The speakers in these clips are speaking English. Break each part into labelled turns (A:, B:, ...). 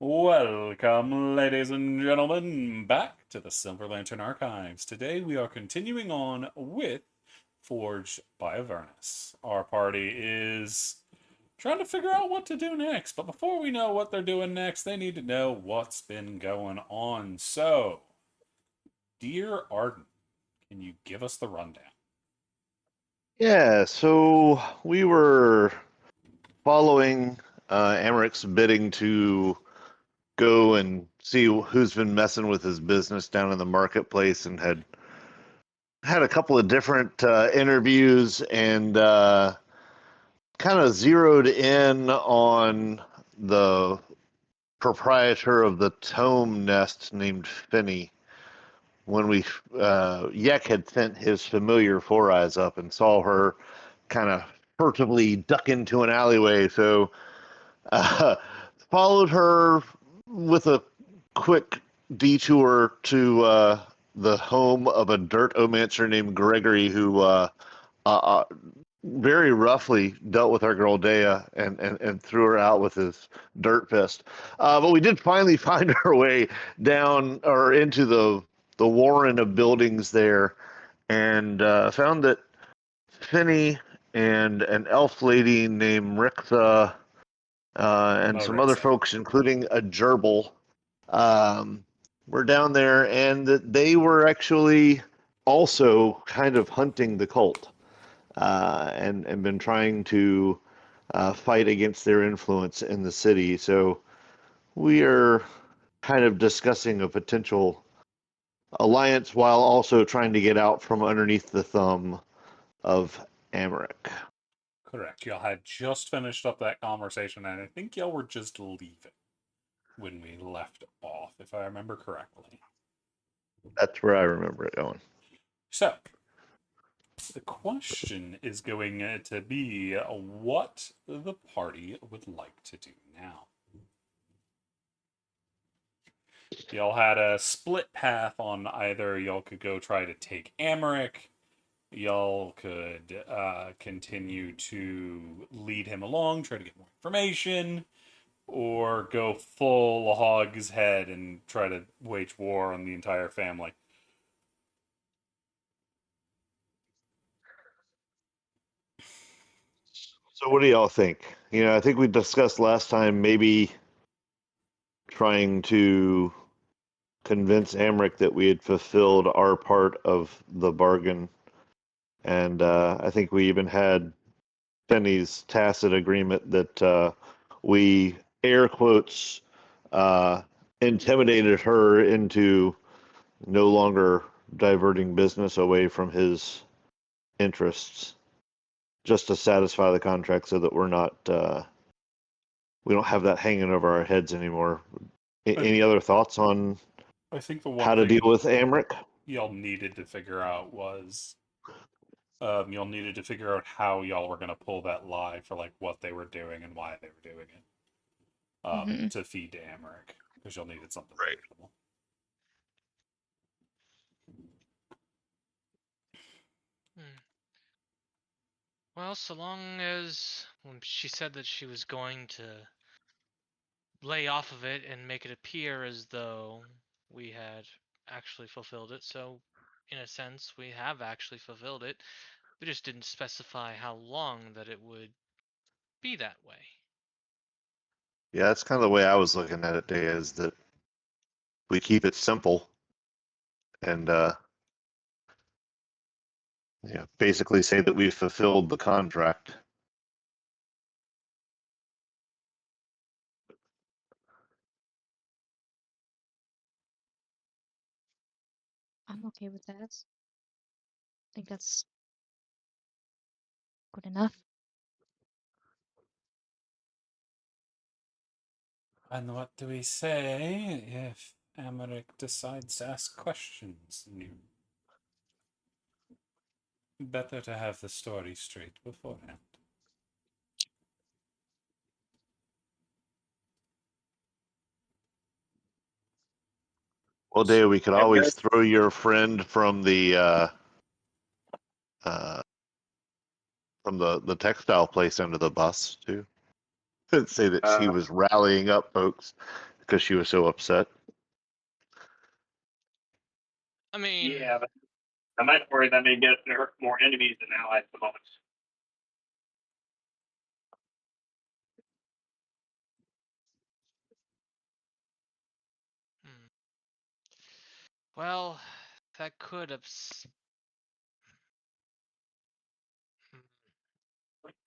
A: Welcome, ladies and gentlemen, back to the Silver Lantern Archives. Today we are continuing on with Forged by Avernus. Our party is trying to figure out what to do next, but before we know what they're doing next, they need to know what's been going on. So, dear Arden, can you give us the rundown?
B: Yeah, so we were following Emmerich's bidding to go and see who's been messing with his business down in the marketplace, and had a couple of different interviews, and kind of zeroed in on the proprietor of the tome nest named Finney. When Yek had sent his familiar Four Eyes up and saw her kind of furtively duck into an alleyway. So uh, followed her with a quick detour to the home of a dirt omancer named Gregory, who uh, very roughly dealt with our girl Dea and threw her out with his dirt fist. But we did finally find our way down or into the warren of buildings there, and found that Finney and an elf lady named Rixa, and some other
A: Rixa.
B: folks, including a gerbil, um, were down there, and that they were actually also kind of hunting the cult, and been trying to fight against their influence in the city. So we are kind of discussing a potential alliance while also trying to get out from underneath the thumb of Amaric.
A: Correct. Y'all had just finished up that conversation, and I think y'all were just leaving when we left off, if I remember correctly.
B: That's where I remember it going.
A: So, the question is going to be what the party would like to do now. Y'all had a split path on either y'all could go try to take Amaric, y'all could continue to lead him along, try to get more information, or go full hog's head and try to wage war on the entire family.
B: So what do y'all think? I think we discussed last time maybe trying to convince Amric that we had fulfilled our part of the bargain. And I think we even had Penny's tacit agreement that we, air quotes, uh, intimidated her into no longer diverting business away from his interests, just to satisfy the contract so that we're not, we don't have that hanging over our heads anymore.
A: I,
B: Any other thoughts on
A: I think the one
B: how to deal
A: thing
B: with Amric?
A: y'all needed to figure out was y'all needed to figure out how y'all were going to pull that lie for like what they were doing and why they were doing it
C: Hmm.
A: to feed to Amaric because y'all needed something
B: Right.
A: reasonable.
C: Hmm. Well, so long as she said that she was going to lay off of it and make it appear as though we had actually fulfilled it, so in a sense, we have actually fulfilled it. We just didn't specify how long that it would be that way.
B: Yeah, that's kind of the way I was looking at it, Day, is that we keep it simple and basically say that we've fulfilled the contract.
D: I'm okay with that. I think that's good enough.
A: And what do we say if Amaric decides to ask questions? Better to have the story straight beforehand.
B: Well, Day, we could always throw your friend uh, from the textile place under the bus too. Say that she was rallying up folks because she was so upset.
C: I mean,
E: Yeah, but I might worry that may get her more enemies than allies at the moment.
C: hmm. Well, that could have.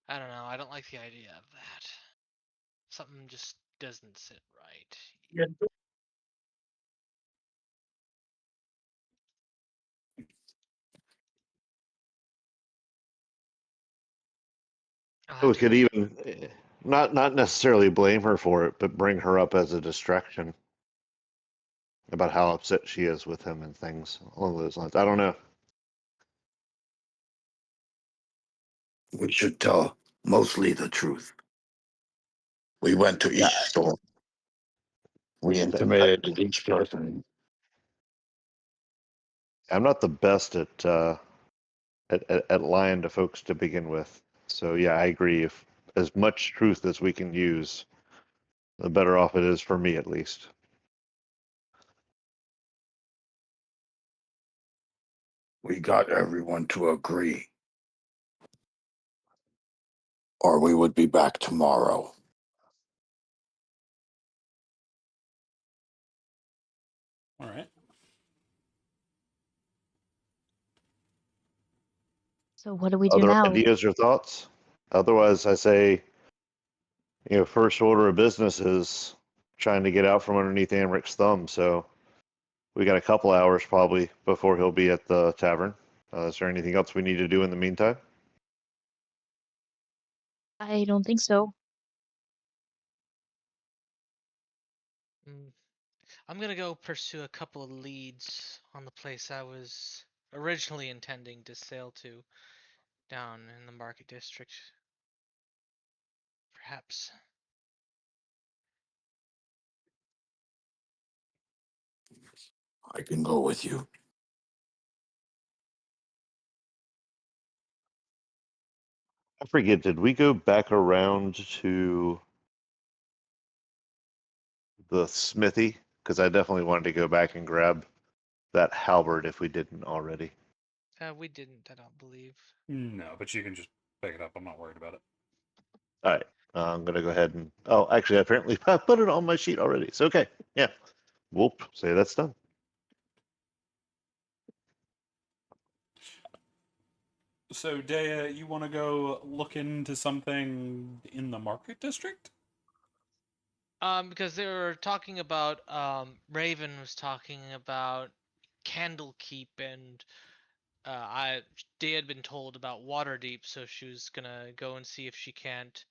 C: I don't know. I don't like the idea of that. Something just doesn't sit right.
E: Yeah.
C: I'll
B: We
C: have to
B: could
C: go.
B: even not necessarily blame her for it, but bring her up as a distraction about how upset she is with him and things along those lines. I don't know.
F: We should tell mostly the truth. We went to
B: Yeah.
F: each store. We intimidated each person.
B: I'm not the best at lying to folks to begin with. So yeah, I agree. If as much truth as we can use, the better off it is for me, at least.
F: We got everyone to agree, or we would be back tomorrow.
A: All right.
D: So what do we do
B: Other
D: now?
B: ideas or thoughts? Otherwise, I say, first order of business is trying to get out from underneath Amric's thumb. So we got a couple hours probably before he'll be at the tavern. Is there anything else we need to do in the meantime?
D: I don't think so.
C: Mm, I'm gonna go pursue a couple of leads on the place I was originally intending to sail to down in the market district. Perhaps.
F: I can go with you.
B: I forget, did we go back around to the smithy? Because I definitely wanted to go back and grab that halberd if we didn't already.
C: We didn't, I don't believe.
A: No, but you can just pick it up. I'm not worried about it.
B: All right. I'm going to go ahead and. Oh, actually, apparently I put it on my sheet already. So, okay. Yeah. We'll say that's done.
A: So, Dea, you want to go look into something in the market district?
C: Because they were talking about, Raven was talking about Candlekeep, and they had been told about Waterdeep, so she was gonna go and see if she can't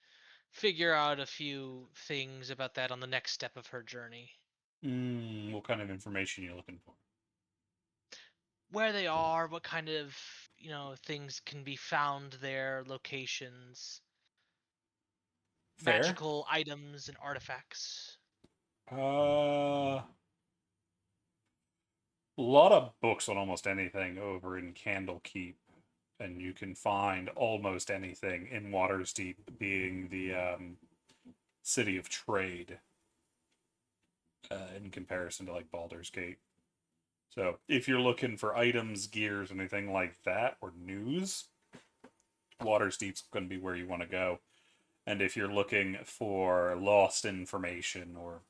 C: figure out a few things about that on the next step of her journey.
A: What kind of information are you looking for?
C: Where they are, what kind of, things can be found there, locations,
A: Fair.
C: magical items and artifacts.
A: A lot of books on almost anything over in Candlekeep, and you can find almost anything in Waterdeep, being the city of trade in comparison to like Baldur's Gate. So if you're looking for items, gears, anything like that, or news, Waterdeep's going to be where you want to go. And if you're looking for lost information or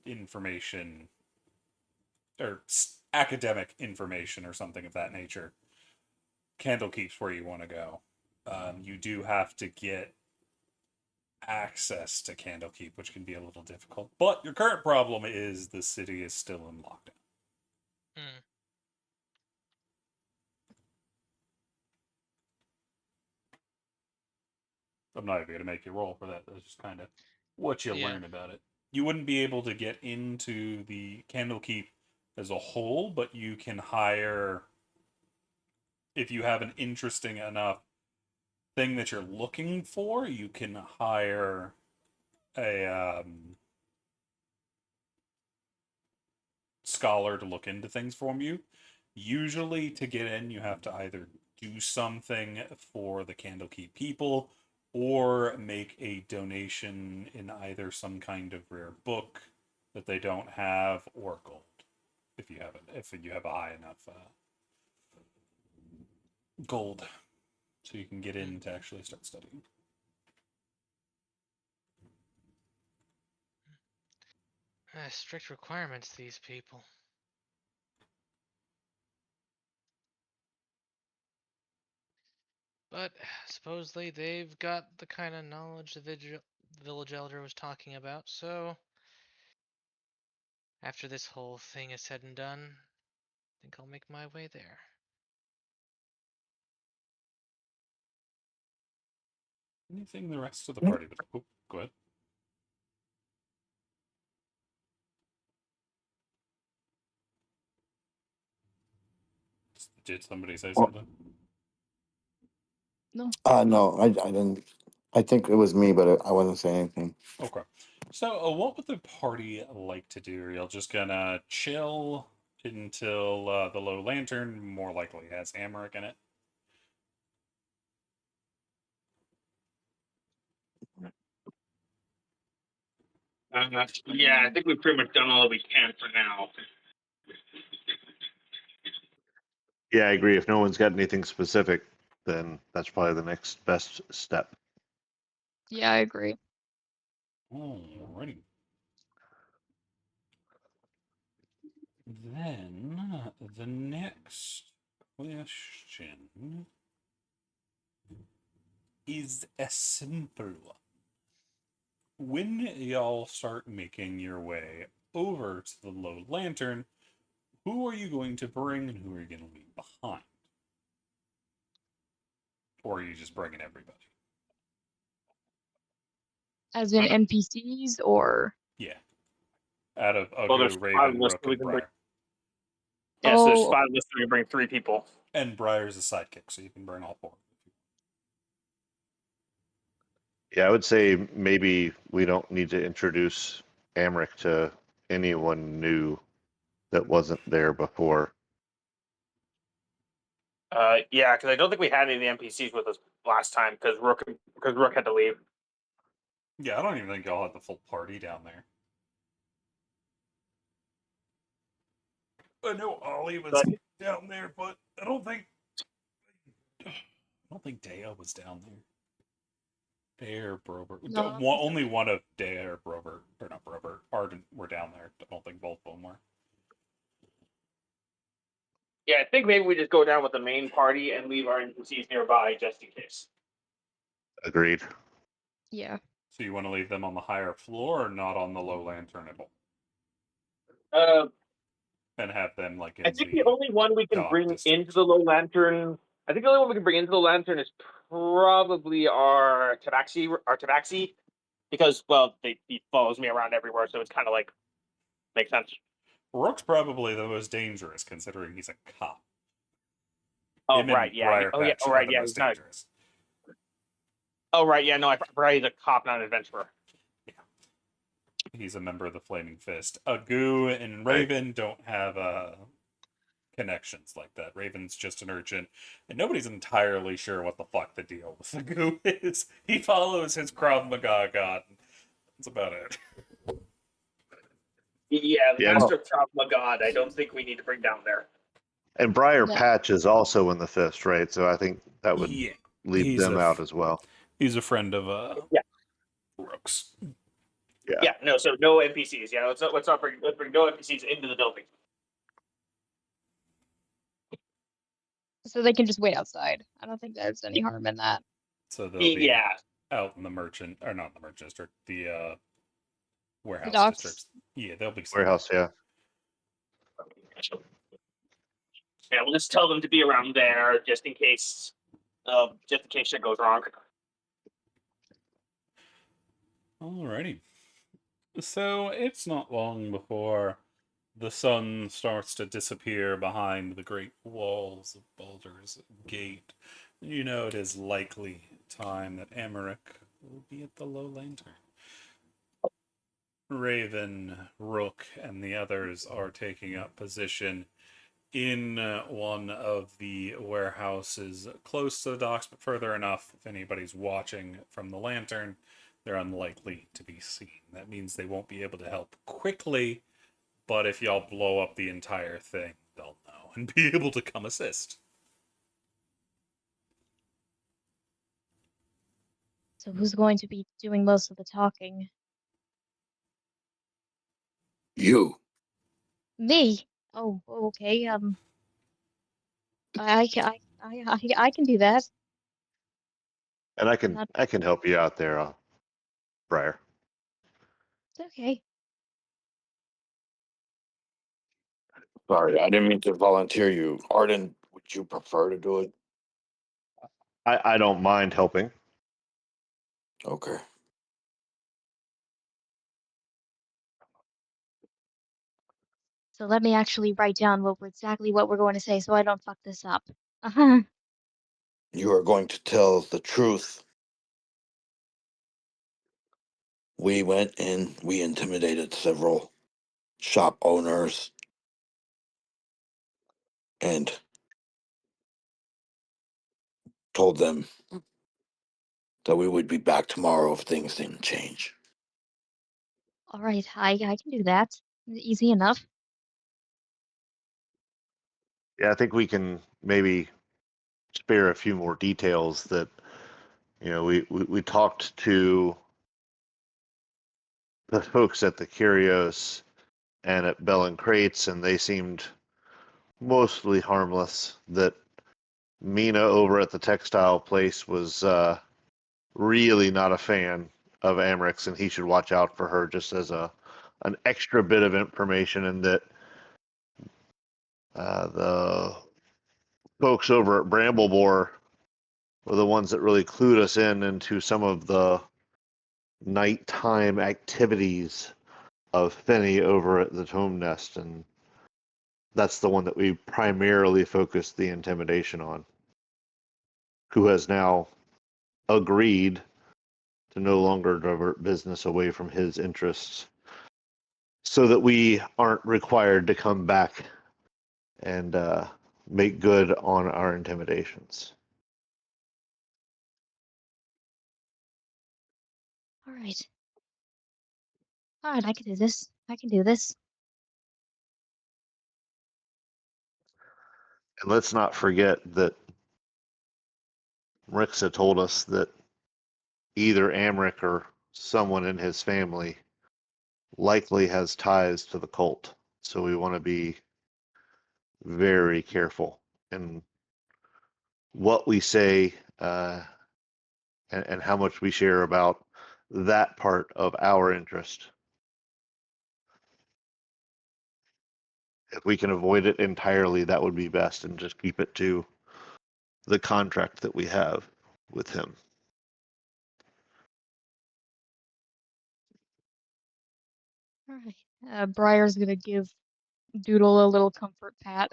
A: information or academic information or something of that nature, Candlekeep's where you want to go. You do have to get access to Candlekeep, which can be a little difficult. But your current problem is the city is still in lockdown.
C: Hmm.
A: I'm not even going to make you roll for that. That's just kind of what you
C: Yeah.
A: learn about it. You wouldn't be able to get into the Candlekeep as a whole, but you can hire, if you have an interesting enough thing that you're looking for, you can hire a scholar to look into things for you. Usually, to get in, you have to either do something for the Candlekeep people or make a donation in either some kind of rare book that they don't have, or gold. If you have a high enough gold, so you can get in to actually start studying.
C: Strict requirements, these people. But supposedly they've got the kind of knowledge the village elder was talking about, so after this whole thing is said and done, I think I'll make my way there.
A: Anything the rest of the party would... Oh, go ahead. Did somebody say something?
D: No.
F: No, I didn't. I think it was me, but I wasn't saying anything.
A: Okay. So, what would the party like to do? Are y'all just gonna chill until the low lantern more likely has Amaric in it?
E: Yeah, I think we've pretty much done all we can for now.
B: Yeah, I agree. If no one's got anything specific, then that's probably the next best step.
D: Yeah, I agree.
A: Alrighty. Then the next question is a simple one. When y'all start making your way over to the low lantern, who are you going to bring and who are you going to leave behind? Or are you just bringing everybody?
D: As in NPCs or...
A: Yeah. Out of
E: Well, there's
A: Ugu,
E: 5
A: Raven,
E: lists
A: Rook,
E: we
A: and
E: can bring.
A: Briar.
E: Yeah, so there's
D: Oh,
E: 5 lists we can bring 3 people.
A: And Briar's a sidekick, so you can bring all 4.
B: Yeah, I would say maybe we don't need to introduce Amric to anyone new that wasn't there before.
E: Yeah, because I don't think we had any of the NPCs with us last time because Rook had to leave.
A: Yeah, I don't even think y'all had the full party down there. I know Ollie was
E: But-
A: down there, but I don't think Dea was down there. Dea or Brover.
D: No, I don't think so.
A: Only one of Dea or Brover, or not Brover, Arden were down there. I don't think both of them were.
E: Yeah, I think maybe we just go down with the main party and leave our NPCs nearby just in case.
B: Agreed.
D: Yeah.
A: So you want to leave them on the higher floor or not on the low lantern at all? And have them like in
E: I think the only one we can
A: dock
E: bring
A: district.
E: into the low lantern. I think the only one we can bring into the lantern is probably our Tabaxi, because he follows me around everywhere, so it's kind of like makes sense.
A: Rook's probably the most dangerous, considering he's a cop.
E: Oh
A: Him
E: right,
A: and
E: yeah.
A: Briar
E: Oh yeah.
A: Patch
E: Oh
A: are
E: right,
A: the
E: yeah.
A: most
E: He's not.
A: dangerous.
E: Oh right, yeah. No, I forgot he's a cop, not an adventurer.
A: He's a member of the Flaming Fist. Agu and Raven don't have connections like that. Raven's just an urchin, and nobody's entirely sure what the fuck the deal with Agu is. He follows his Krav Maga god. That's about it.
E: Yeah, the
B: Yeah,
E: Master of Krav Maga. I don't think we need to bring down there.
B: and Briar
D: No.
B: Patch is also in the fist, right? So I think that would
A: Yeah,
B: leave them out as well.
A: He's a friend of
E: Yeah.
A: Rook's.
E: Yeah. No. So no NPCs. Yeah. Let's bring no NPCs into the building.
D: So they can just wait outside. I don't think there's any harm in that.
A: So they'll be
E: Yeah.
A: out in the merchant, or not the merchant district, the warehouse
D: docks.
A: districts. Yeah, they'll be
B: Warehouse, yeah.
E: Yeah. We'll just tell them to be around there just in case shit goes wrong.
A: Alrighty. So it's not long before the sun starts to disappear behind the great walls of Baldur's Gate. You know it is likely time that Emmerich will be at the Low Lantern. Raven, Rook, and the others are taking up position in one of the warehouses close to the docks, but further enough if anybody's watching from the lantern they're unlikely to be seen. That means they won't be able to help quickly, but if y'all blow up the entire thing, they'll know and be able to come assist.
D: So who's going to be doing most of the talking?
F: You.
D: Me? Oh, okay. I can do that.
B: And I
D: Not
B: can help you out there, Briar.
D: It's okay.
F: Sorry, I didn't mean to volunteer you. Arden, would you prefer to do it?
B: I don't mind helping.
F: Okay.
D: So let me actually write down exactly what we're going to say so I don't fuck this up. Uh-huh.
F: You are going to tell the truth. We went in, we intimidated several shop owners, and told them that we would be back tomorrow if things didn't change.
D: All right, I can do that. Easy enough.
B: Yeah, I think we can maybe spare a few more details that, we talked to the folks at the Curios and at Bell and Crates, and they seemed mostly harmless. That Mina over at the textile place was really not a fan of Amrix, and he should watch out for her just as an extra bit of information, and that the folks over at Bramblebore were the ones that really clued us into some of the nighttime activities of Finney over at the Tome Nest, and that's the one that we primarily focused the intimidation on, who has now agreed to no longer divert business away from his interests so that we aren't required to come back and make good on our intimidations.
D: All right. All right, I can do this. I can do this.
B: And let's not forget that Rixa told us that either Amric or someone in his family likely has ties to the cult. So we want to be very careful in what we say and how much we share about that part of our interest. If we can avoid it entirely, that would be best, and just keep it to the contract that we have with him.
D: All right. Briar's gonna give Doodle a little comfort pat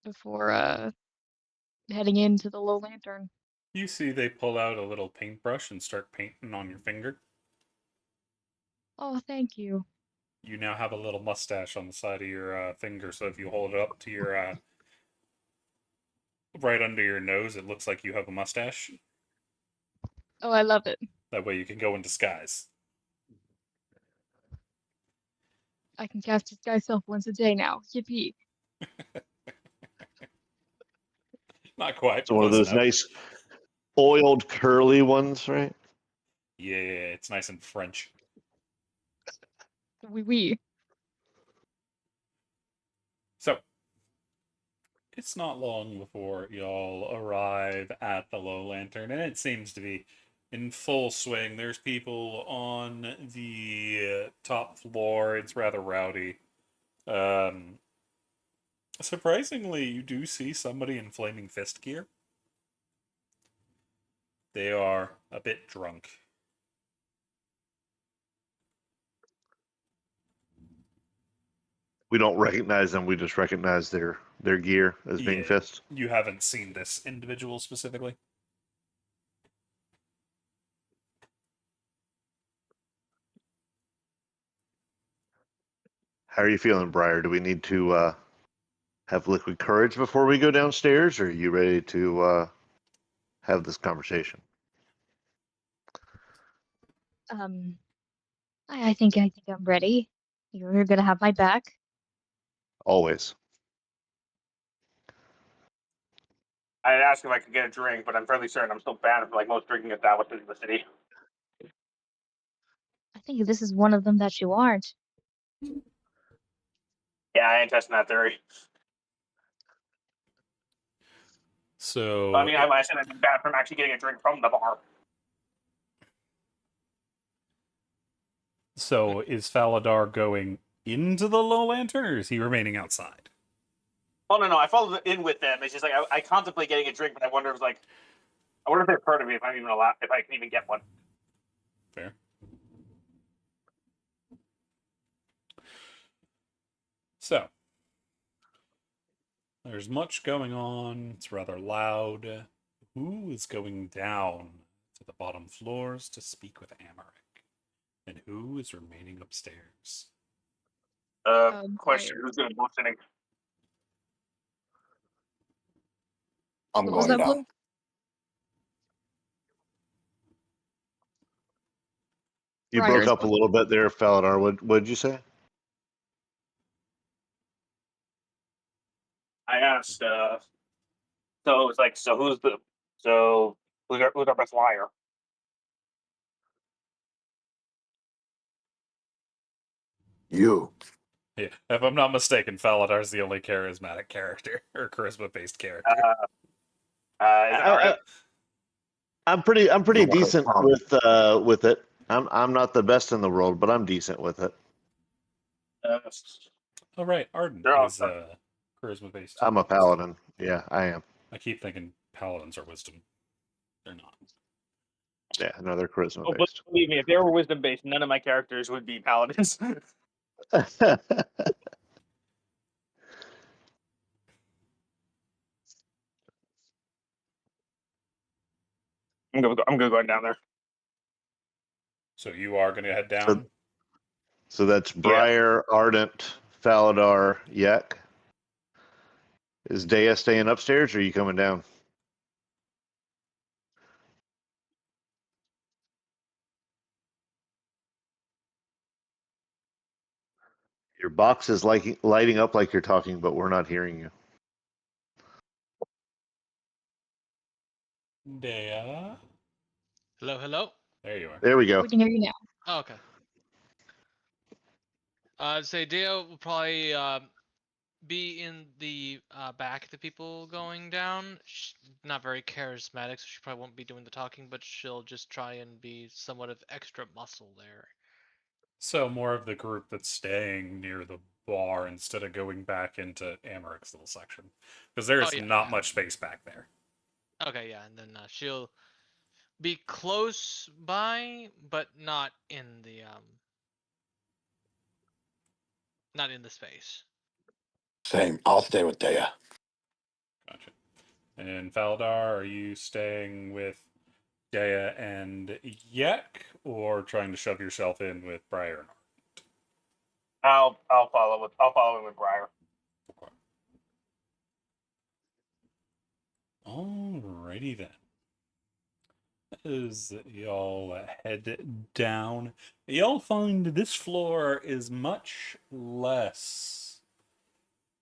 D: before heading into the low lantern.
A: You see they pull out a little paintbrush and start painting on your finger.
D: Oh, thank you.
A: You now have a little mustache on the side of your finger, so if you hold it up to your right under your nose, it looks like you have a mustache.
D: Oh, I love it.
A: That way you can go in disguise.
D: I can cast disguise self once a day now. Yippee.
A: Not quite,
B: It's
A: but
B: one of
A: close
B: those
A: enough.
B: nice oiled curly ones, right?
A: Yeah, it's nice and French.
D: Wee wee.
A: So, it's not long before y'all arrive at the Low Lantern, and it seems to be in full swing. There's people on the top floor. It's rather rowdy. Um, Surprisingly, you do see somebody in flaming fist gear. They are a bit drunk.
B: We don't recognize them. We just recognize their gear as being
A: Yeah,
B: fists.
A: you haven't seen this individual specifically.
B: How are you feeling, Briar? Do we need to have liquid courage before we go downstairs, or are you ready to have this conversation?
D: I think I'm ready. You're gonna have my back.
B: Always.
E: I asked if I could get a drink, but I'm fairly certain I'm still banned from like most drinking establishments in the city.
D: I think this is one of them that you aren't.
E: Yeah, I ain't testing that theory.
A: So,
E: I mean, I said I'd be banned from actually getting a drink from the bar.
A: so is Faladar going into the Low Lantern, or is he remaining outside?
E: Oh no, I followed in with them. It's just like I contemplate getting a drink, but I wonder if they've heard of me if I'm even allowed, if I can even get one.
A: Fair. So, there's much going on. It's rather loud. Who is going down to the bottom floors to speak with Amaric? And who is remaining upstairs?
E: Question:
D: Briar.
E: who's doing listening?
F: I'm
D: What was
F: going
D: that,
F: down.
D: Blue?
B: You
D: Briar
B: broke
D: is
B: up a
D: going.
B: little bit there, Faladar. What'd you say?
E: I asked. So it's like, who's our best liar?
F: You.
A: Yeah, if I'm not mistaken, Faladar's the only charismatic character or charisma-based character.
E: Is it Arden?
B: I'm pretty
F: You are
B: decent
F: Tom.
B: with it. I'm not the best in the world, but I'm decent with it.
A: Oh right, Arden
E: They're all.
A: is charisma-based too.
B: I'm a paladin. Yeah, I am.
A: I keep thinking paladins are wisdom. They're not.
B: Yeah, no, they're charisma
E: Oh, but
B: based.
E: believe me, if they were wisdom based, none of my characters would be paladins. I'm gonna go down there.
A: So you are going to head
B: so,
A: down.
B: so that's
E: Yeah.
B: Briar, Ardent, Faladar, Yek. Is Dea staying upstairs, or are you coming down? Your box is lighting up like you're talking, but we're not hearing you.
A: Dea.
C: Hello, hello.
A: There you are.
B: There we go.
D: We can hear you now.
C: Oh, okay. Say Deo will probably be in the back of the people going down. She's not very charismatic, so she probably won't be doing the talking, but she'll just try and be somewhat of extra muscle there.
A: So more of the group that's staying near the bar instead of going back into Amaric's little section, because there
C: Oh
A: is
C: yeah,
A: not
C: yeah.
A: much space back there.
C: Okay, yeah, and then she'll be close by, but not in the space.
F: Same. I'll stay with Dea.
A: Gotcha. And Faladar, are you staying with Dea and Yek, or trying to shove yourself in with Briar and
E: I'll follow in with Briar.
A: Art? Alrighty then. As y'all head down, y'all find this floor is much less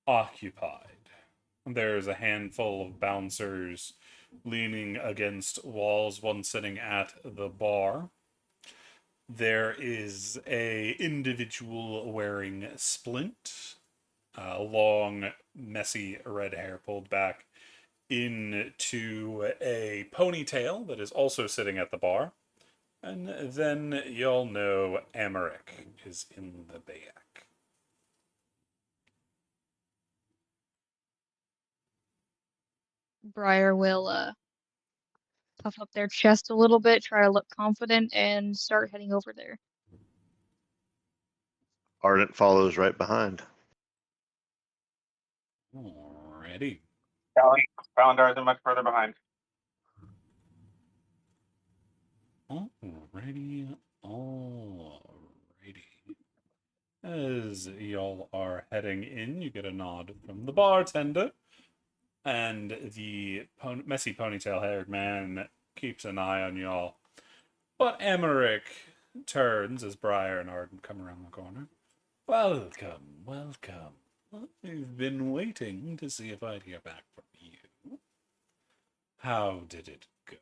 A: occupied. There's a handful of bouncers leaning against walls, one sitting at the bar. There is a individual wearing splint, long, messy red hair pulled back into a ponytail that is also sitting at the bar. And then y'all know Amaric is in the back.
D: Briar will puff up their chest a little bit, try to look confident, and start heading over there.
B: Ardent follows right behind.
A: Alrighty.
E: Calendar isn't much further behind.
A: Alrighty. As y'all are heading in, you get a nod from the bartender, and the messy ponytail haired man keeps an eye on y'all. But Emmerich turns as Briar and Arden come around the corner. Welcome, welcome. I've been waiting to see if I'd hear back from you. How did it go?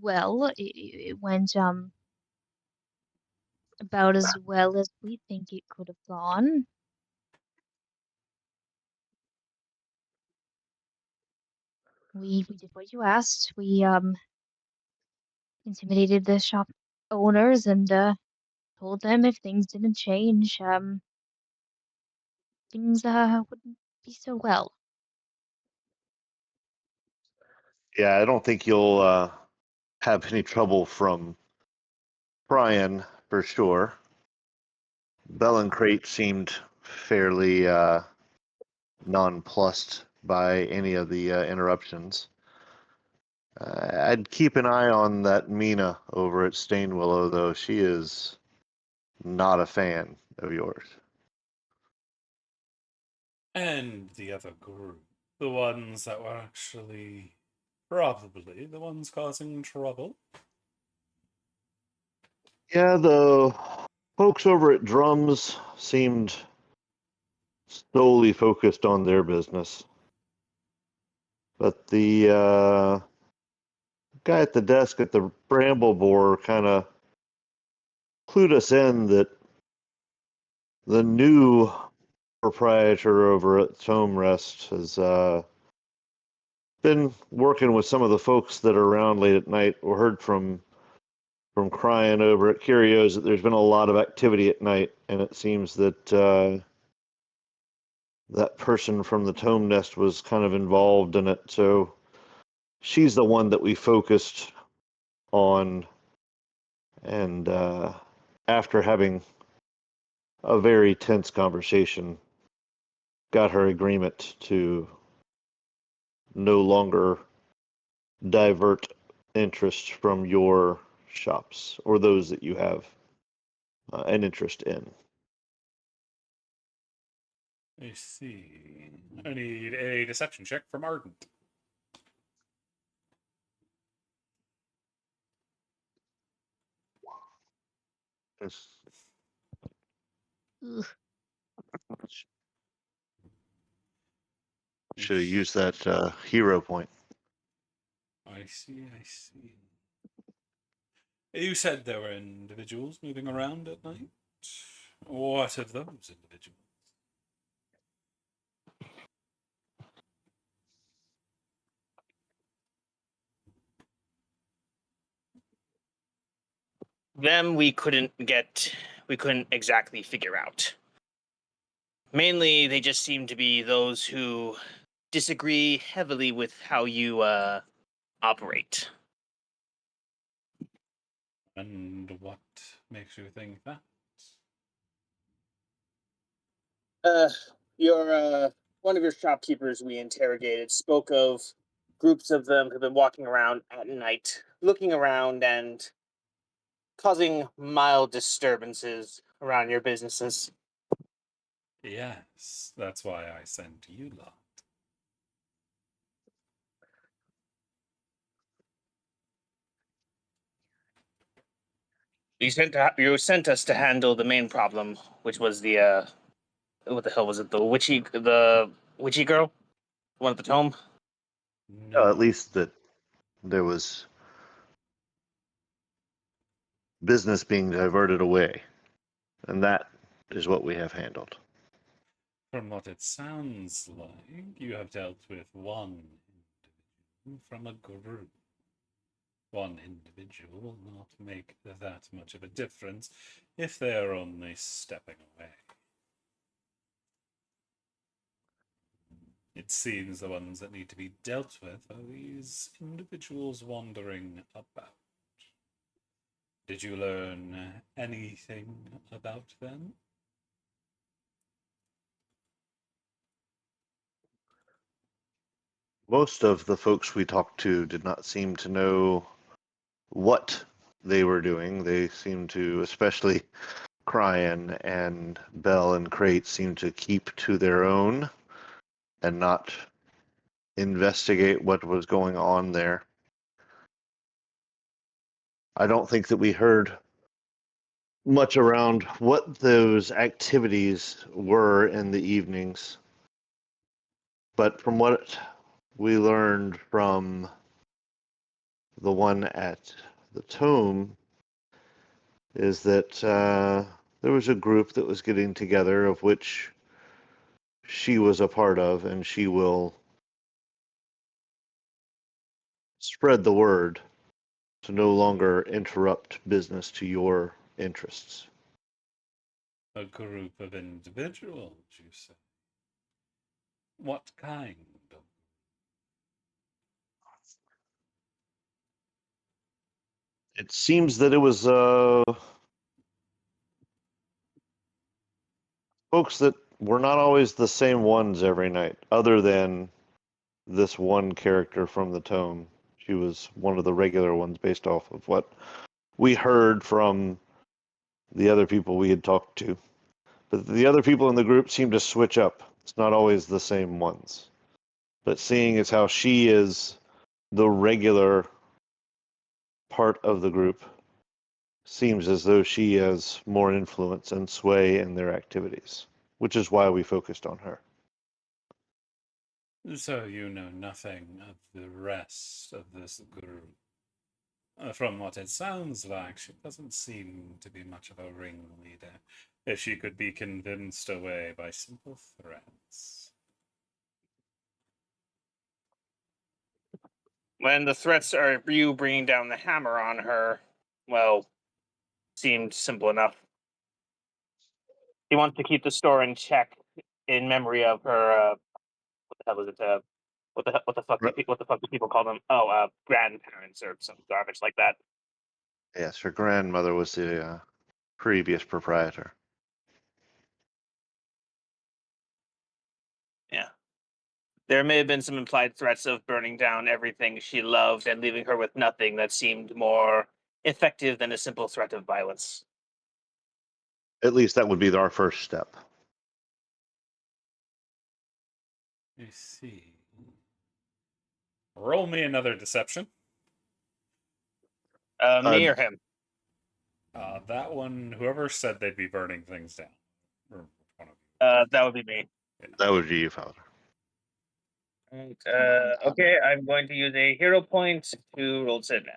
D: Well, it went about as well as we think it could have gone. We did what you asked. We intimidated the shop owners and told them if things didn't change, things wouldn't be so well.
B: Yeah, I don't think you'll have any trouble from Brian for sure. Bell and Crate seemed fairly nonplussed by any of the interruptions. I'd keep an eye on that Mina over at Stainwillow, though. She is not a fan of yours.
A: And the other group, the ones that were actually probably the ones causing trouble.
B: Yeah, the folks over at Drums seemed solely focused on their business. But the guy at the desk at the Bramble Boar kind of clued us in that the new proprietor over at Tome Rest has been working with some of the folks that are around late at night. We heard from Cryan over at Curios that there's been a lot of activity at night, and it seems that that person from the Tome Nest was kind of involved in it. So she's the one that we focused on, and after having a very tense conversation, got her agreement to no longer divert interest from your shops or those that you have an interest in.
A: I see. I need a deception check from Ardent.
D: Ugh.
B: Should have used that hero point.
A: I see, I see. You said there were individuals moving around at night. What of those individuals?
E: Them we couldn't exactly figure out. Mainly, they just seem to be those who disagree heavily with how you operate.
A: And what makes you think that?
E: Your one of your shopkeepers we interrogated spoke of groups of them who've been walking around at night, looking around and causing mild disturbances around your businesses.
A: Yes, that's why I sent you lot.
E: You sent us to handle the main problem, which was the what the hell was it? The witchy girl, one at the tome.
A: No.
B: At least that there was business being diverted away, and that is what we have handled.
A: From what it sounds like, you have dealt with one individual from a group. One individual will not make that much of a difference if they're only stepping away. It seems the ones that need to be dealt with are these individuals wandering about. Did you learn anything about them?
B: Most of the folks we talked to did not seem to know what they were doing. They seemed to, especially Cryan and Bell and Crate, seemed to keep to their own and not investigate what was going on there. I don't think that we heard much around what those activities were in the evenings. But from what we learned from the one at the Tome is that there was a group that was getting together of which she was a part of, and she will spread the word to no longer interrupt business to your interests.
A: A group of individuals, you say? What kind of?
B: It seems that it was folks that were not always the same ones every night, other than this one character from the tome. She was one of the regular ones based off of what we heard from the other people we had talked to. But the other people in the group seem to switch up. It's not always the same ones. But seeing as how she is the regular part of the group, seems as though she has more influence and sway in their activities, which is why we focused on her.
A: So you know nothing of the rest of this group. From what it sounds like, she doesn't seem to be much of a ringleader, if she could be convinced away by simple threats.
E: When the threats are you bringing down the hammer on her, well, seemed simple enough. He wants to keep the store in check in memory of her. What the hell is it? What the fuck? What the fuck do people call them? Oh, grandparents or some garbage like that.
B: Yes, her grandmother was the previous proprietor.
E: Yeah. There may have been some implied threats of burning down everything she loved and leaving her with nothing that seemed more effective than a simple threat of violence.
B: At least that would be our first step.
A: I see. Roll me another deception.
E: Me or him?
A: That one, whoever said they'd be burning things down. Or one of you.
E: That would be me.
B: That would be you, Fowler.
E: And,
D: Come on, Dad.
E: okay, I'm going to use a hero point to roll disadvantage.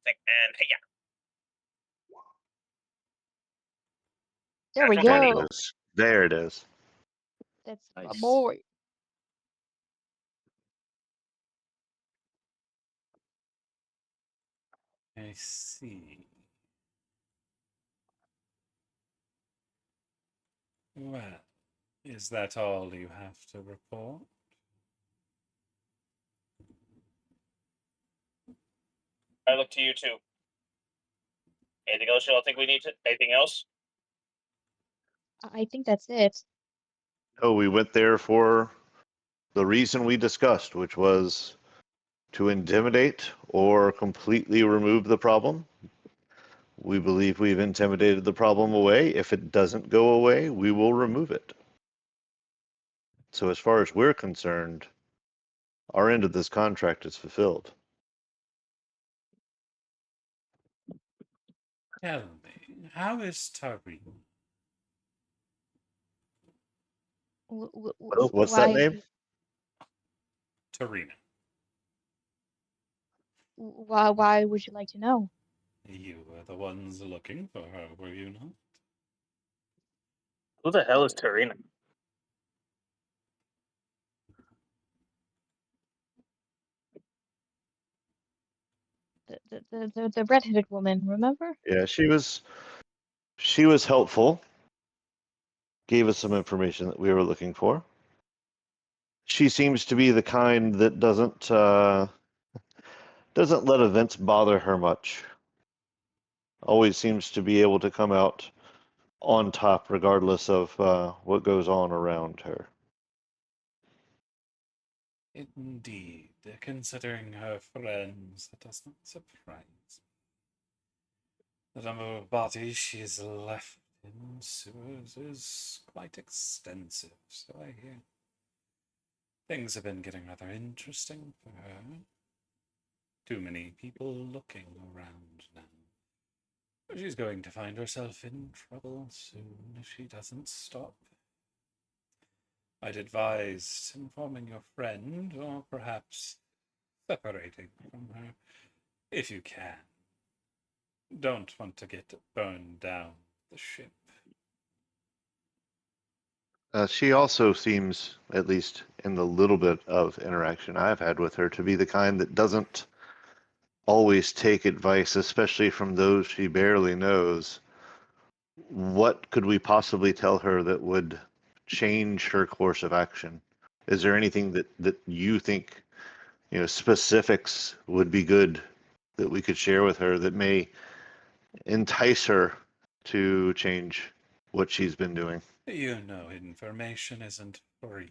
E: And hey, yeah.
D: There we
E: Natural 20.
D: go.
B: There it is.
D: That's my
E: Nice.
D: boy.
A: I see. Well, is that all you have to report?
E: I look to you too. Anything else y'all think we need to? Anything else?
D: I think that's it.
B: Oh, we went there for the reason we discussed, which was to intimidate or completely remove the problem. We believe we've intimidated the problem away. If it doesn't go away, we will remove it. So as far as we're concerned, our end of this contract is fulfilled.
A: Tell me, how is Tareen?
B: What's that
D: Why?
B: name?
A: Tarina.
D: Why would you like to know?
A: You were the ones looking for her, were you not?
E: Who the hell is Tarina?
D: The redheaded woman, remember?
B: Yeah, she was helpful. Gave us some information that we were looking for. She seems to be the kind that doesn't let events bother her much. Always seems to be able to come out on top regardless of what goes on around her.
A: Indeed, considering her friends, that does not surprise me. The number of bodies she has left in sewers is quite extensive, so I hear. Things have been getting rather interesting for her. Too many people looking around now. She's going to find herself in trouble soon if she doesn't stop. I'd advise informing your friend, or perhaps separating from her, if you can. Don't want to get burned down the ship.
B: She also seems, at least in the little bit of interaction I've had with her, to be the kind that doesn't always take advice, especially from those she barely knows. What could we possibly tell her that would change her course of action? Is there anything that you think, specifics would be good that we could share with her that may entice her to change what she's been doing?
A: You know, information isn't free.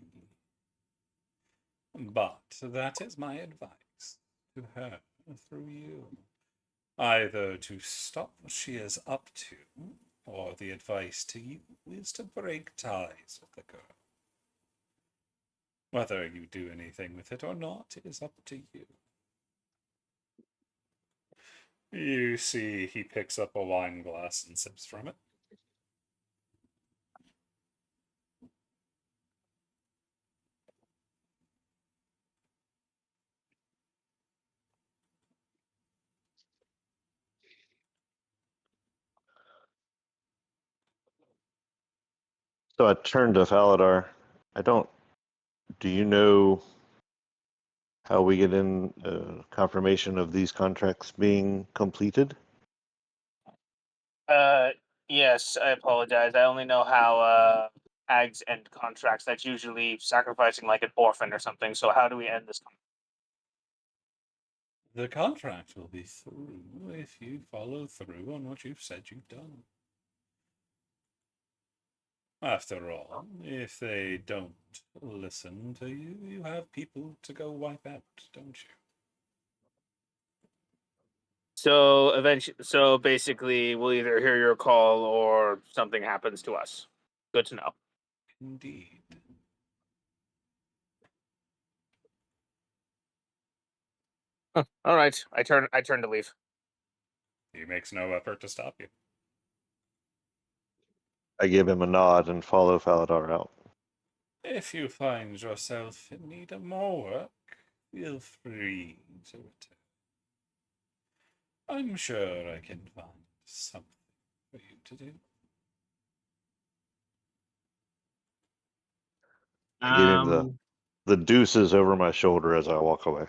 A: But that is my advice to her through you. Either to stop what she is up to, or the advice to you is to break ties with the girl. Whether you do anything with it or not is up to you. You see, he picks up a wine glass and sips from it.
B: So I turned to Faladar. Do you know how we get in confirmation of these contracts being completed?
E: Yes, I apologize. I only know how hags end contracts. That's usually sacrificing like an orphan or something. So how do we end this?
A: The contract will be through if you follow through on what you've said you've done. After all, if they don't listen to you, you have people to go wipe out, don't you?
E: So basically, we'll either hear your call or something happens to us. Good to know.
A: Indeed.
E: Huh. All right, I turn to leave.
A: He makes no effort to stop you.
B: I give him a nod and follow Faladar out.
A: If you find yourself in need of more work, feel free to return. I'm sure I can find something for you to do.
B: I give him the deuces over my shoulder as I walk away.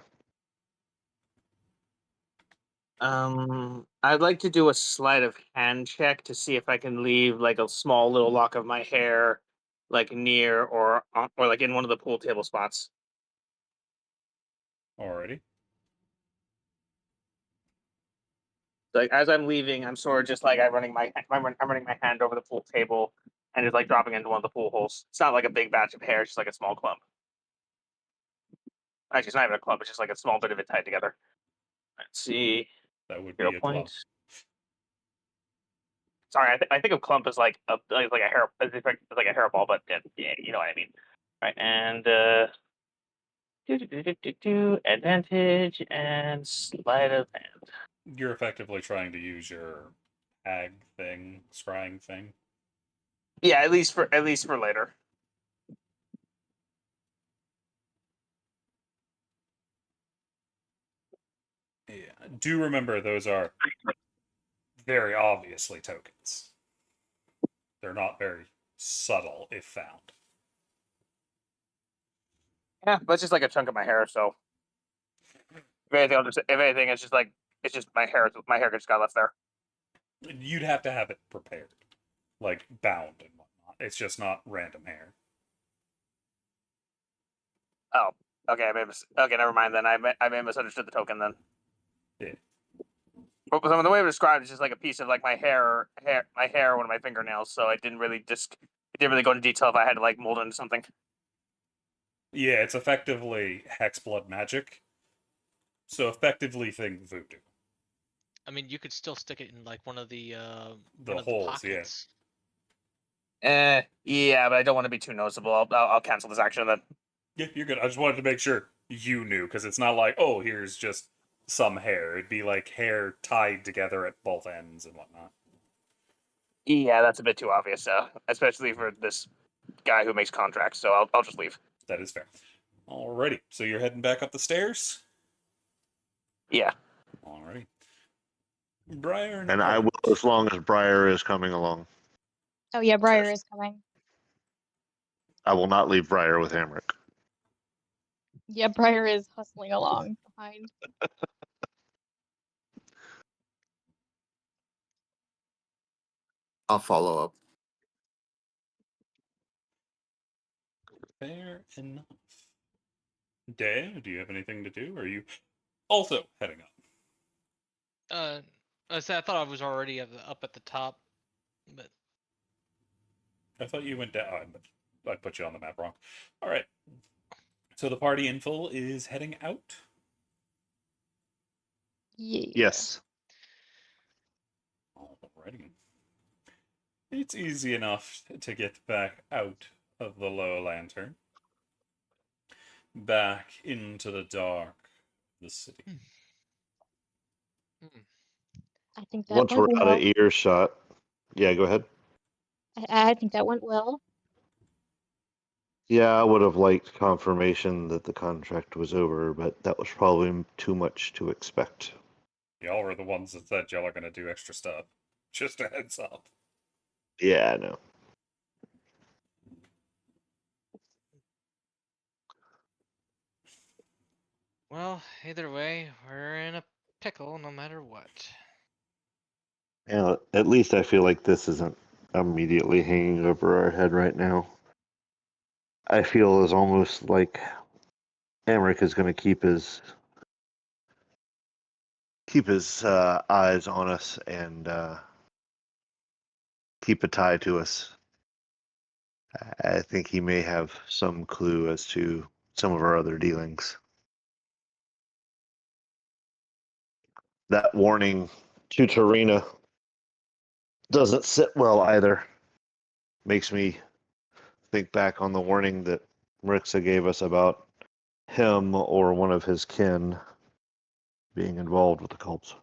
E: I'd like to do a sleight of hand check to see if I can leave like a small little lock of my hair, like near or like in one of the pool table spots.
A: Alrighty.
E: Like as I'm leaving, I'm sort of just like I'm running my hand over the pool table and just like dropping into one of the pool holes. It's not like a big batch of hair; it's just like a small clump. Actually, it's not even a clump; it's just like a small bit of it tied together. Let's see,
A: That would
E: 0
A: be a clump.
E: points. Sorry, I think of clump as like a hair, as if it's like a hairball, but yeah, you know what I mean, right? And advantage and sleight of hand.
A: You're effectively trying to use your hag thing, scrying thing.
E: Yeah, at least for later.
A: Yeah. Do remember those are very obviously tokens. They're not very subtle if found.
E: Yeah, but it's just like a chunk of my hair. So if anything, it's just like it's just my hair. My hair just got left there.
A: You'd have to have it prepared, like bound and whatnot. It's just not random hair.
E: Oh, okay. Okay, never mind then. I may have misunderstood the token then.
A: Yeah.
E: But the way it was described is just like a piece of like my hair, one of my fingernails. So it didn't really go into detail if I had to like mold it into something.
A: Yeah, it's effectively hex blood magic. So effectively think voodoo.
C: I mean, you could still stick it in like one of the
A: holes, yeah.
C: pockets.
E: Yeah, but I don't want to be too noticeable. I'll cancel this action then.
A: Yeah, you're good. I just wanted to make sure you knew, because it's not like, oh, here's just some hair. It'd be like hair tied together at both ends and whatnot.
E: Yeah, that's a bit too obvious, especially for this guy who makes contracts. So I'll just leave.
A: That is fair. Alrighty, so you're heading back up the stairs?
E: Yeah.
A: Alrighty. Briar
B: And I will,
A: Note.
B: as long as Briar is coming along.
D: Oh yeah, Briar is coming.
B: I will not leave Briar with Hamrick.
D: Yeah, Briar is hustling along behind.
F: I'll follow up.
A: Fair enough. Day, do you have anything to do? Or are you also heading up?
C: I said I thought I was already up at the top, but
A: I thought you went down. I put you on the map wrong. Alright. So the party in full is heading out.
D: Yeah.
B: Yes.
A: Alrighty. It's easy enough to get back out of the low lantern. Back into the dark of the city.
D: I think that
B: Once
D: went
B: we're out of
D: well.
B: earshot. Yeah, go ahead.
D: I think that went well.
B: Yeah, I would have liked confirmation that the contract was over, but that was probably too much to expect.
A: Y'all were the ones that said y'all are going to do extra stuff. Just a heads up.
B: Yeah, I know.
C: well, either way, we're in a pickle no matter what.
B: Yeah, at least I feel like this isn't immediately hanging over our head right now. I feel as almost like Emmerich is going to keep his eyes on us and keep a tie to us. I think he may have some clue as to some of our other dealings. That warning to Tarina doesn't sit well either. Makes me think back on the warning that Marixa gave us about him or one of his kin being involved with the cults.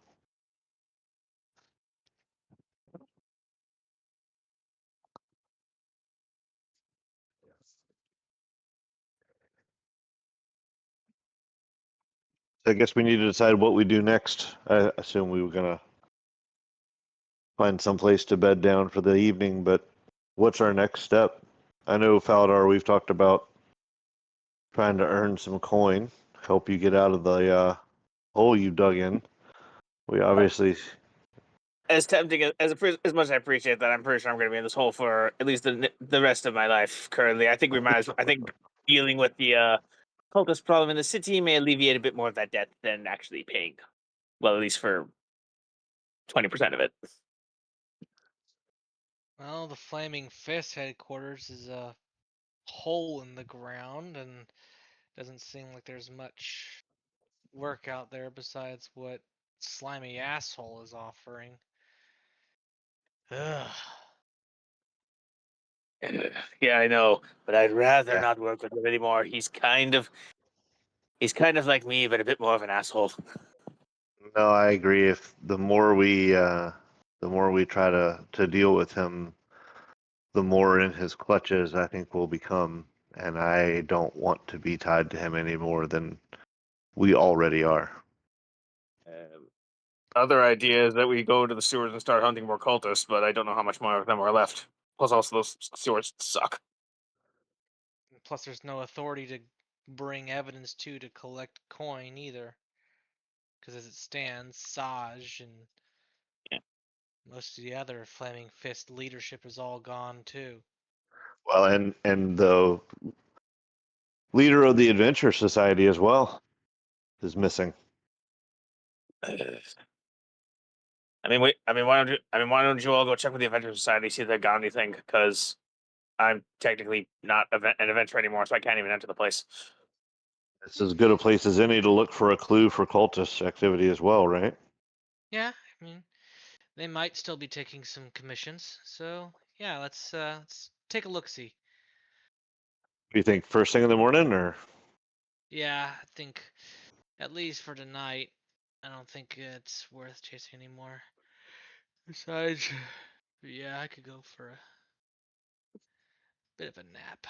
B: I guess we need to decide what we do next. I assume we were gonna find some place to bed down for the evening, but what's our next step? I know Faladar, we've talked about trying to earn some coin, help you get out of the hole you dug in. We obviously,
E: As tempting as much as I appreciate that, I'm pretty sure I'm going to be in this hole for at least the rest of my life. Currently, I think we might. I think dealing with the cultist problem in the city may alleviate a bit more of that debt than actually paying. Well, at least for 20% of it.
C: Well, the Flaming Fist headquarters is a hole in the ground, and doesn't seem like there's much work out there besides what Slimy Asshole is offering. Ugh.
E: Yeah, I know, but I'd rather
B: Yeah.
E: not work with him anymore. He's kind of like me, but a bit more of an asshole.
B: no, I agree. If the more we try to deal with him, the more in his clutches I think we'll become, and I don't want to be tied to him any more than we already are.
E: Other idea is that we go to the sewers and start hunting more cultists, but I don't know how much more of them are left. Plus, also those sewers suck.
C: Plus, there's no authority to bring evidence to collect coin either. Because as it stands, Saj and
E: Yeah.
C: most of the other Flaming Fist leadership is all gone too.
B: Well, and the leader of the Adventure Society as well is missing.
E: Wait. Why don't you? Why don't you all go check with the Adventure Society, see if they've got anything? Because I'm technically not an adventurer anymore, so I can't even enter the place.
B: It's as good a place as any to look for a clue for cultist activity as well, right?
C: Yeah, I mean, they might still be taking some commissions. So yeah, let's take a look see.
B: Do you think first thing in the morning, or
C: Yeah, I think at least for tonight, I don't think it's worth chasing anymore. Besides, yeah, I could go for a bit of a nap.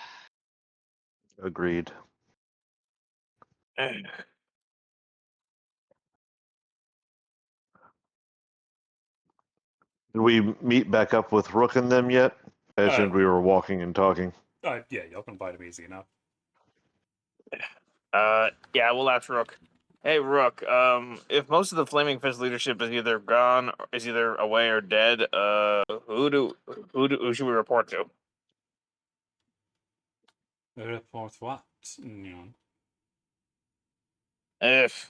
B: agreed? Did we meet back up with Rook and them yet? I assumed we were walking and talking.
A: Yeah, y'all can find him easy enough.
E: Yeah, we'll ask Rook. Hey, Rook. If most of the Flaming Fist leadership is either gone, is either away or dead, who should we report to?
A: Report what? Neon?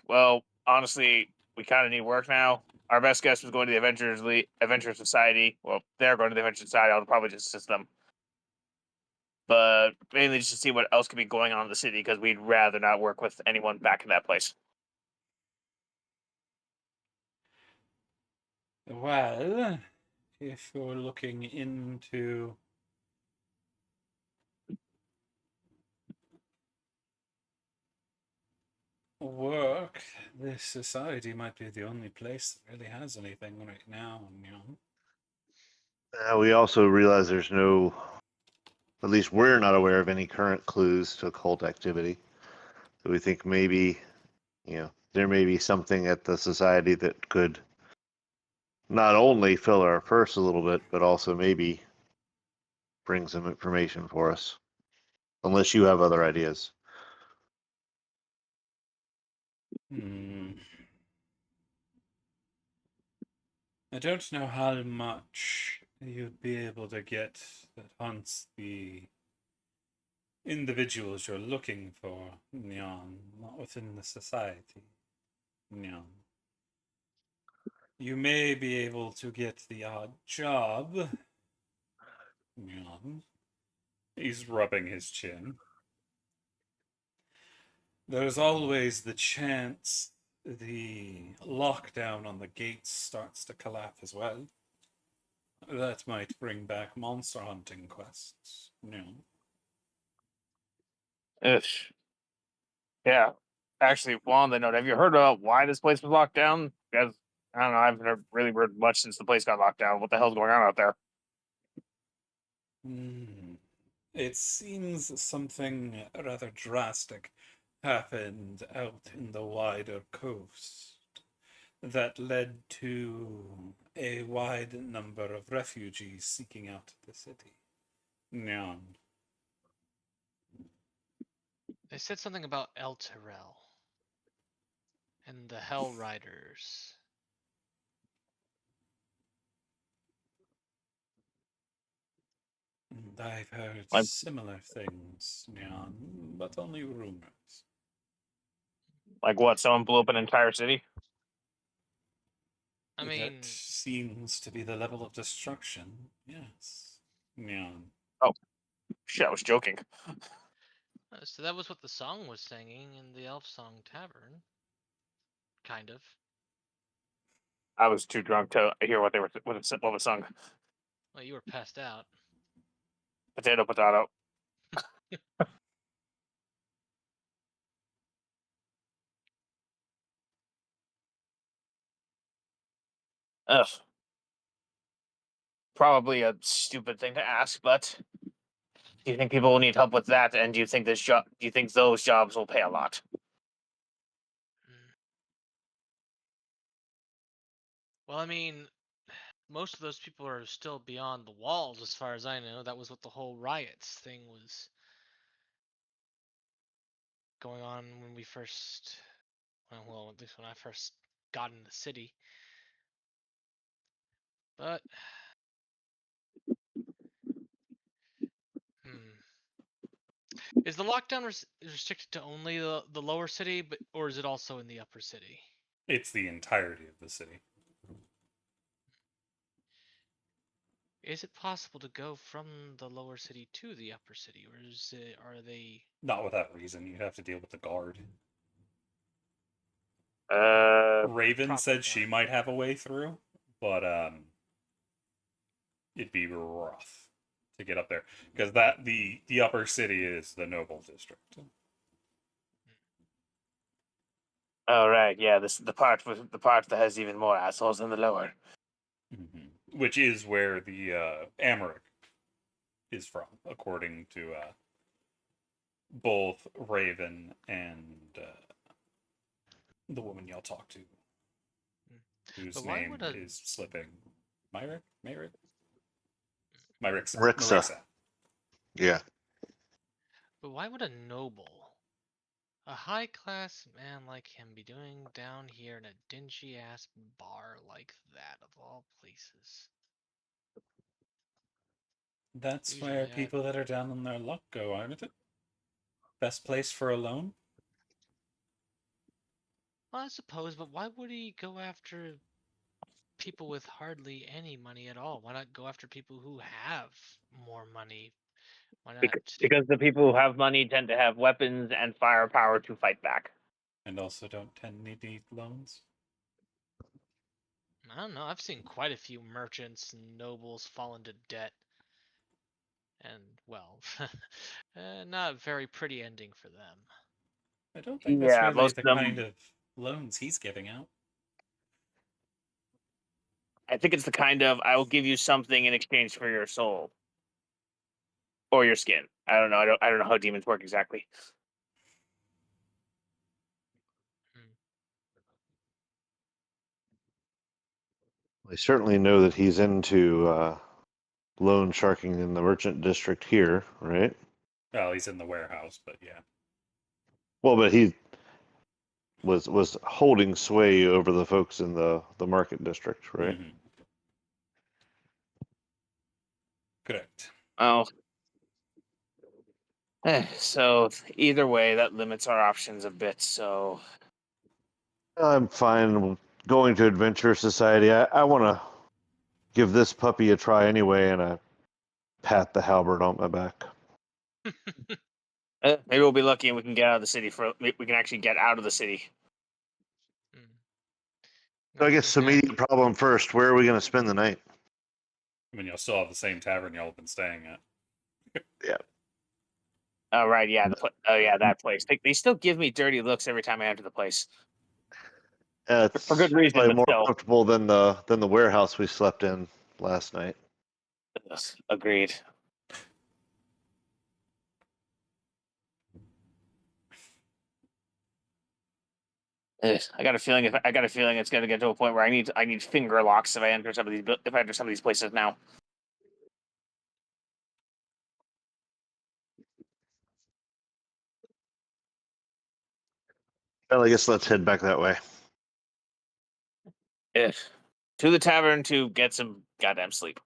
E: Well, honestly, we kind of need work now. Our best guess was going to the Adventure Society. Well, they're going to the Adventure Society. I'll probably just assist them, but mainly just to see what else could be going on in the city because we'd rather not work with anyone back in that place.
A: Well, if you're looking into work, this society might be the only place that really has anything right now, Neon.
B: We also realize there's no, at least we're not aware of any current clues to occult activity. So we think maybe, there may be something at the society that could not only fill our purse a little bit, but also maybe bring some information for us. Unless you have other ideas.
A: I don't know how much you'd be able to get that hunts the individuals you're looking for, Neon, not within the society. Neon. You may be able to get the odd job. Neon. He's rubbing his chin. There's always the chance the lockdown on the gates starts to collapse as well. That might bring back monster hunting quests. No.
E: Ish. Yeah. Actually, well, on the note, have you heard about why this place was locked down? Because I don't know, I've never really heard much since the place got locked down. What the hell's going on out there?
A: It seems something rather drastic happened out in the wider coast that led to a wide number of refugees seeking out the city. Neon.
C: They said something about El Terrell and the Hell Riders.
A: And I've heard
E: Like,
A: similar things, Neon, but only rumors.
E: like what? Someone blew up an entire city?
C: I
A: That
C: mean,
A: seems to be the level of destruction, yes. Neon.
E: Oh, shit, I was joking.
C: so that was what the song was singing in the Elf Song Tavern. Kind of.
E: I was too drunk to hear what was sung.
C: Well, you were passed out.
E: Potato, potato. Ugh. Probably a stupid thing to ask, but do you think people will need help with that? And do you think this job? Do you think those jobs will pay a lot?
C: Mm. Well, I mean, most of those people are still beyond the walls, as far as I know. That was what the whole riots thing was going on when we first, well, at least when I first got in the city. But, is the lockdown restricted to only the lower city, or is it also in the upper city?
A: It's the entirety of the city.
C: Is it possible to go from the lower city to the upper city, or are they?
A: Not without reason. You'd have to deal with the guard. Raven
C: Proper
A: said she
C: guard.
A: might have a way through, but it'd be rough to get up there, because that the upper city is the noble district.
E: Oh right, yeah. This is the part that has even more assholes than the lower.
A: Which is where the Amaric is from, according to both Raven and the woman y'all talked to, whose
C: But why
A: name
C: would a
A: is slipping. Myrick?
B: Rixa.
A: Marixa.
B: Yeah.
C: but why would a noble, a high class man like him, be doing down here in a dingy ass bar like that of all places?
A: That's where
C: Usually
A: people that are down on their luck go, aren't it? Best place for a loan?
C: Well, I suppose, but why would he go after people with hardly any money at all? Why not go after people who have more money? Why not?
E: Because the people who have money tend to have weapons and firepower to fight back.
A: And also don't tend to need loans?
C: I don't know. I've seen quite a few merchants and nobles fall into debt. And, well, not a very pretty ending for them.
A: I don't think that's
E: Yeah,
A: really
E: most
A: the
E: of them.
A: kind of loans he's giving out.
E: I think it's the kind of I will give you something in exchange for your soul or your skin. I don't know. I don't know how demons work exactly.
B: I certainly know that he's into loan sharking in the merchant district here, right?
A: Well, he's in the warehouse, but yeah.
B: Well, but he was holding sway over the folks in the market district, right?
A: Correct.
E: Oh. So either way, that limits our options a bit. So
B: I'm fine going to Adventure Society. I want to give this puppy a try anyway, and I pat the halberd on my back.
E: maybe we'll be lucky and we can get out of the city. We can actually get out of the city.
B: So I guess the immediate problem first. Where are we going to spend the night?
A: I mean, you'll still have the same tavern y'all have been staying at.
B: Yeah.
E: Oh right, yeah. That place. They still give me dirty looks every time I enter the place.
B: It's
E: For good reason,
B: probably
E: but
B: more
E: still.
B: comfortable than the warehouse we slept in last night.
E: Yes, agreed. I got a feeling it's going to get to a point where I need finger locks if I enter some of these places now.
B: Well, I guess let's head back that way.
E: To the tavern to get some goddamn sleep.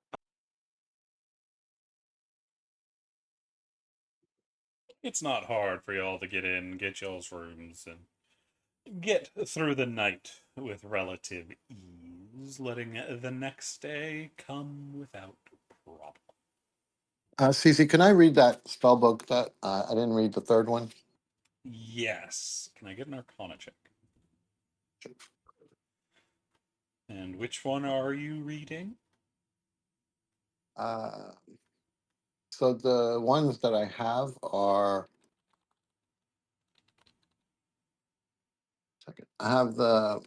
A: It's not hard for y'all to get in, get y'all's rooms, and get through the night with relative ease, letting the next day come without problem.
F: Cece, can I read that spell book that I didn't read the third one?
A: Yes. Can I get an Arcana check? And which one are you reading?
F: So the ones that I have are. Second, I have the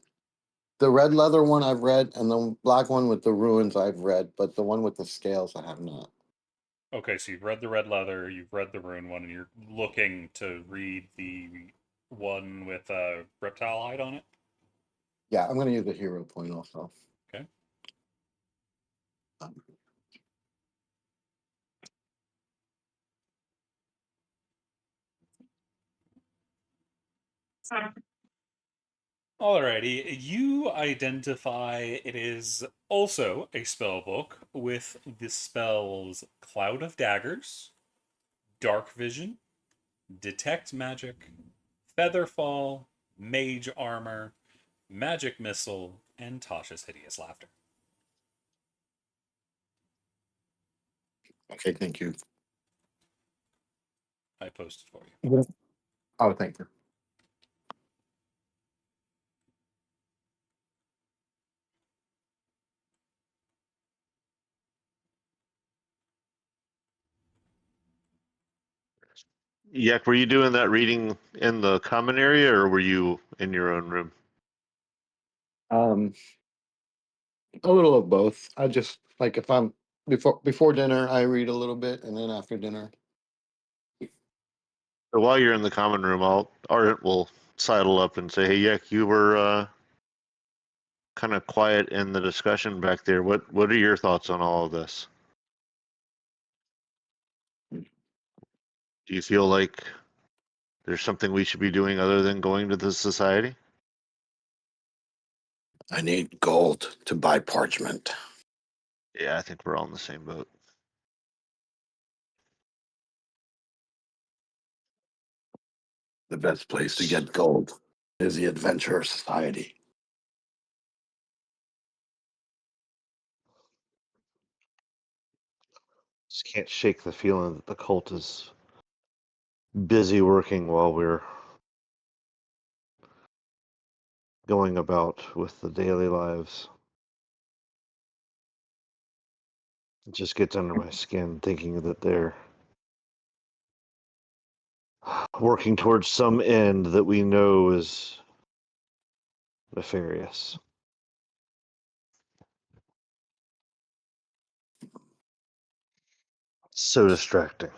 F: red leather one I've read, and the black one with the ruins I've read, but the one with the scales I have not.
A: Okay, so you've read the red leather, you've read the rune one, and you're looking to read the one with reptile hide on it?
F: Yeah, I'm going to use the hero point also.
A: Okay.
F: Um,
A: Alrighty, you identify it is also a spell book with the spells Cloud of Daggers, Dark Vision, Detect Magic, Featherfall, Mage Armor, Magic Missile, and Tasha's Hideous Laughter.
F: Okay, thank you.
A: I posted for you.
F: Yeah. Oh, thank you.
B: Yak, were you doing that reading in the common area, or were you in your own room?
F: Um, a little of both. I just like if I'm before dinner, I read a little bit, and then after dinner.
B: So while you're in the common room, Art will sidle up and say, "Hey, Yak, you were kind of quiet in the discussion back there. What are your thoughts on all of this? Do you feel like there's something we should be doing other than going to the society?"
F: I need gold to buy parchment.
B: Yeah, I think we're all in the same boat.
F: The best place to get gold is the Adventurer Society.
B: Just can't shake the feeling that the cult is busy working while we're going about with the daily lives. It just gets under my skin thinking that they're working towards some end that we know is nefarious. So distracting.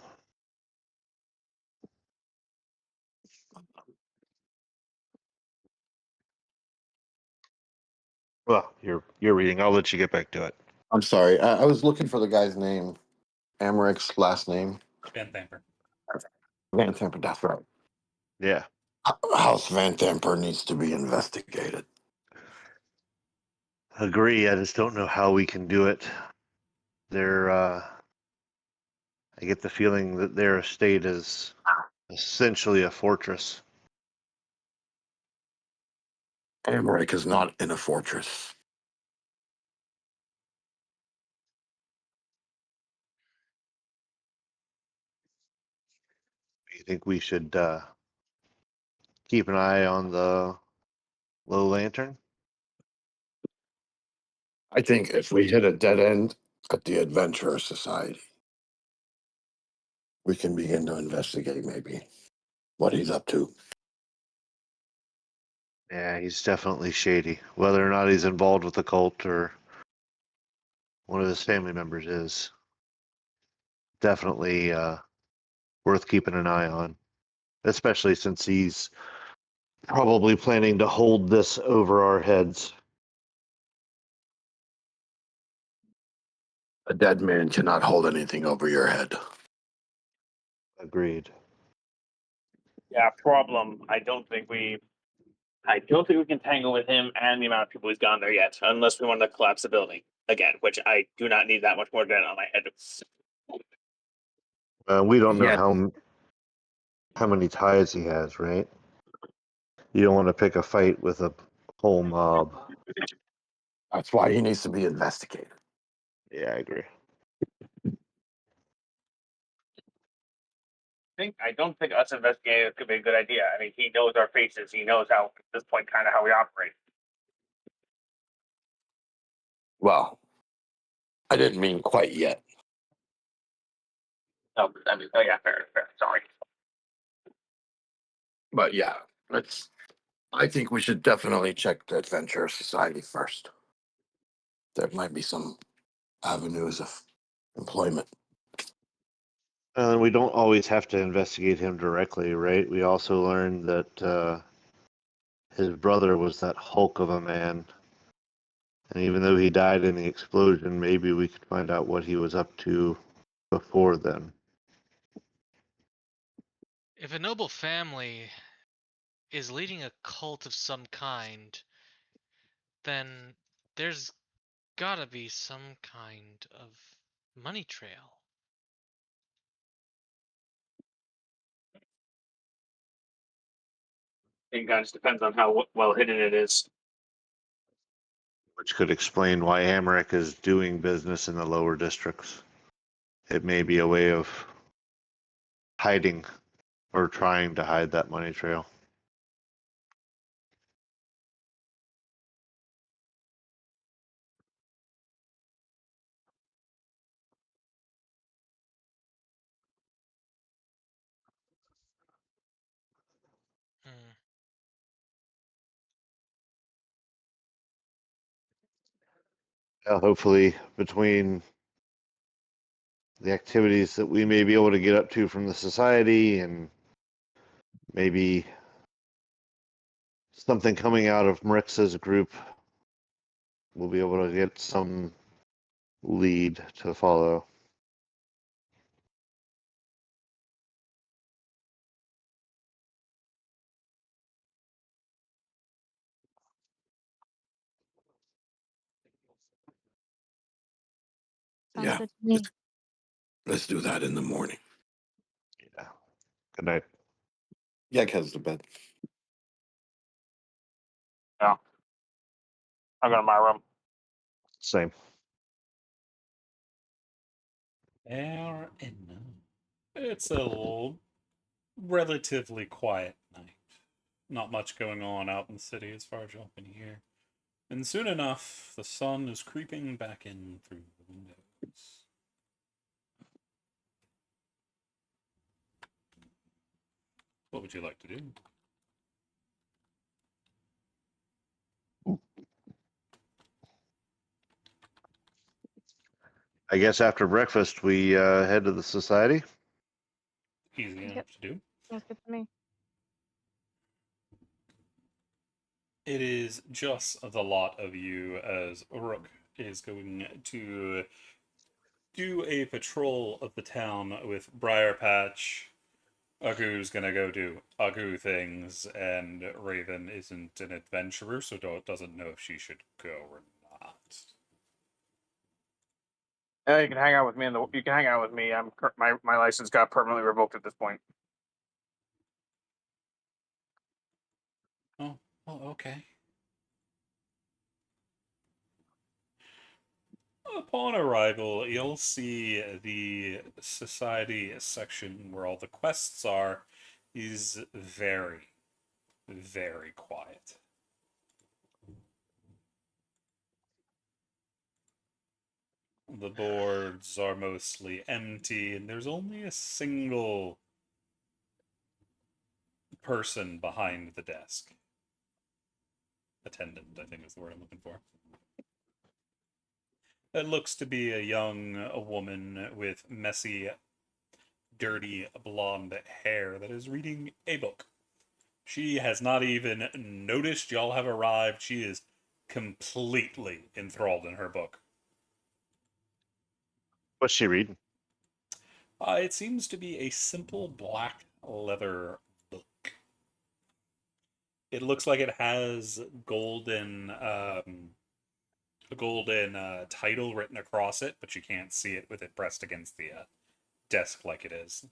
B: Well, you're reading. I'll let you get back to it.
F: I'm sorry. I was looking for the guy's name. Amaric's last name.
A: Van Thamper.
F: Van Thamper. That's right.
B: Yeah,
F: House Van Thamper needs to be investigated.
B: agree. I just don't know how we can do it. They're I get the feeling that their estate is essentially a fortress.
F: Amaric is not in a fortress.
B: You think we should keep an eye on the low lantern?
F: I think if we hit a dead end at the Adventurer Society, we can begin to investigate maybe what he's up to.
B: Yeah, he's definitely shady. Whether or not he's involved with the cult or one of his family members is definitely worth keeping an eye on, especially since he's probably planning to hold this over our heads.
F: A dead man cannot hold anything over your head.
B: Agreed.
E: Yeah, problem. I don't think we can tangle with him and the amount of people he's gone there yet, unless we want to collapse the building again, which I do not need that much more debt on my head.
B: We don't know
F: Yeah,
B: how many ties he has, right? You don't want to pick a fight with a whole mob.
F: that's why he needs to be investigated.
B: Yeah, I agree.
E: I don't think us investigating could be a good idea. I mean, he knows our faces. He knows how, at this point, kind of how we operate.
F: Well, I didn't mean quite yet.
E: Oh, I mean, oh yeah, fair. Sorry.
F: But yeah, I think we should definitely check the Adventurer Society first. There might be some avenues of employment.
B: We don't always have to investigate him directly, right? We also learned that his brother was that hulk of a man. And even though he died in the explosion, maybe we could find out what he was up to before then.
C: If a noble family is leading a cult of some kind, then there's gotta be some kind of money trail.
E: It kind of just depends on how well hidden it is.
B: Which could explain why Amric is doing business in the lower districts. It may be a way of hiding or trying to hide that money trail. Hopefully, between the activities that we may be able to get up to from the society and maybe something coming out of Marixa's group, we'll be able to get some lead to follow.
D: Sounds
F: Yeah.
D: good to me.
F: Let's do that in the morning.
B: Yeah. Good night.
F: Yak has the bed.
E: Yeah. I'm going to my room.
B: Same.
A: Fair enough. It's a relatively quiet night. Not much going on out in the city as far as y'all can hear. And soon enough, the sun is creeping back in through the windows. What would you like to do?
B: I guess after breakfast, we head to the society.
A: Easy enough
D: Yep.
A: to do.
D: Sounds good to me.
A: It is just the lot of you as Rook is going to do a patrol of the town with Briarpatch. Agu's gonna go do Agu things, and Raven isn't an adventurer, so doesn't know if she should go or not.
E: Yeah, you can hang out with me. You can hang out with me. My license got permanently revoked at this point.
A: Oh, okay. Upon arrival, you'll see the society section where all the quests are is very, very quiet. The boards are mostly empty, and there's only a single person behind the desk. Attendant, I think is the word I'm looking for. It looks to be a woman with messy, dirty blonde hair that is reading a book. She has not even noticed y'all have arrived. She is completely enthralled in her book.
B: What's she reading?
A: It seems to be a simple black leather book. It looks like it has a golden title written across it, but you can't see it with it pressed against the desk like it is.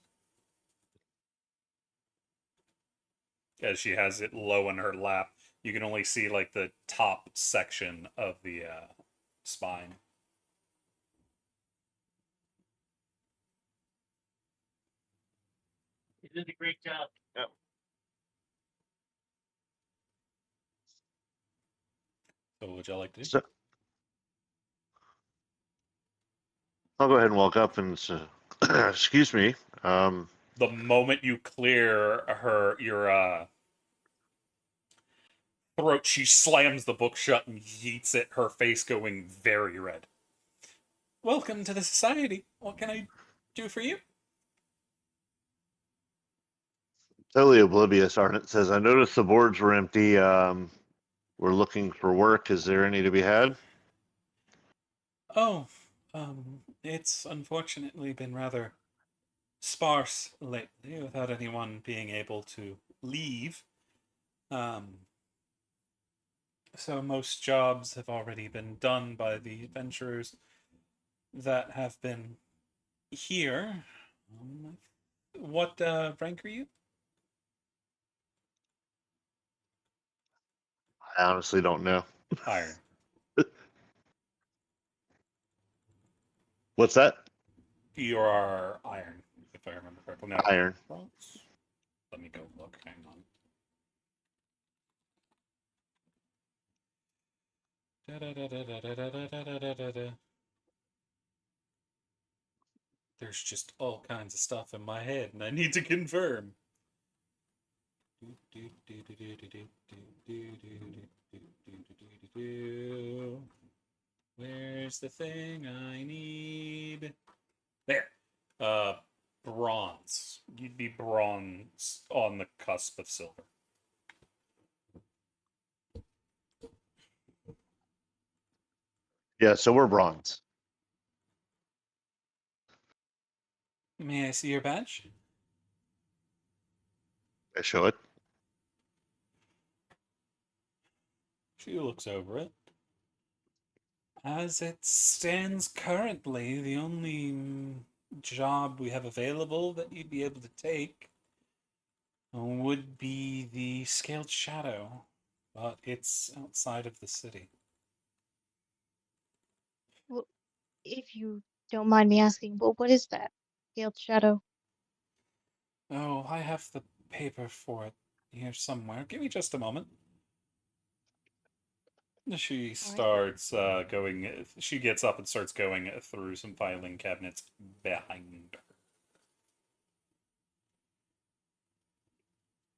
A: As she has it low in her lap, you can only see like the top section of the spine.
E: You did a great job. Yep.
A: So, what would y'all like to do?
B: So, I'll go ahead and walk up and excuse me.
A: The moment you clear your throat, she slams the book shut and yeets it, her face going very red. Welcome to the society. What can I do for you?
B: Totally oblivious, Arnett says, I noticed the boards were empty. We're looking for work. Is there any to be had?
A: Oh, it's unfortunately been rather sparse lately without anyone being able to leave. Um, so most jobs have already been done by the adventurers that have been here. What rank are you?
B: I honestly don't know.
A: Iron.
B: What's that?
A: You are iron, if I remember correctly. No,
B: Iron.
A: bronze. Let me go look. Hang on. Da-da-da-da-da-da-da-da-da-da. There's just all kinds of stuff in my head, and I need to confirm. Where's the thing I need? There. Bronze. You'd be bronze on the cusp of silver.
B: Yeah, so we're bronze.
A: May I see your badge?
B: I show it.
A: She looks over it. As it stands currently, the only job we have available that you'd be able to take would be the Scaled Shadow, but it's outside of the city.
D: Well, if you don't mind me asking, well, what is that? Scaled Shadow.
A: Oh, I have the paper for it here somewhere. Give me just a moment. She starts going. She gets up and starts going through some filing cabinets behind her.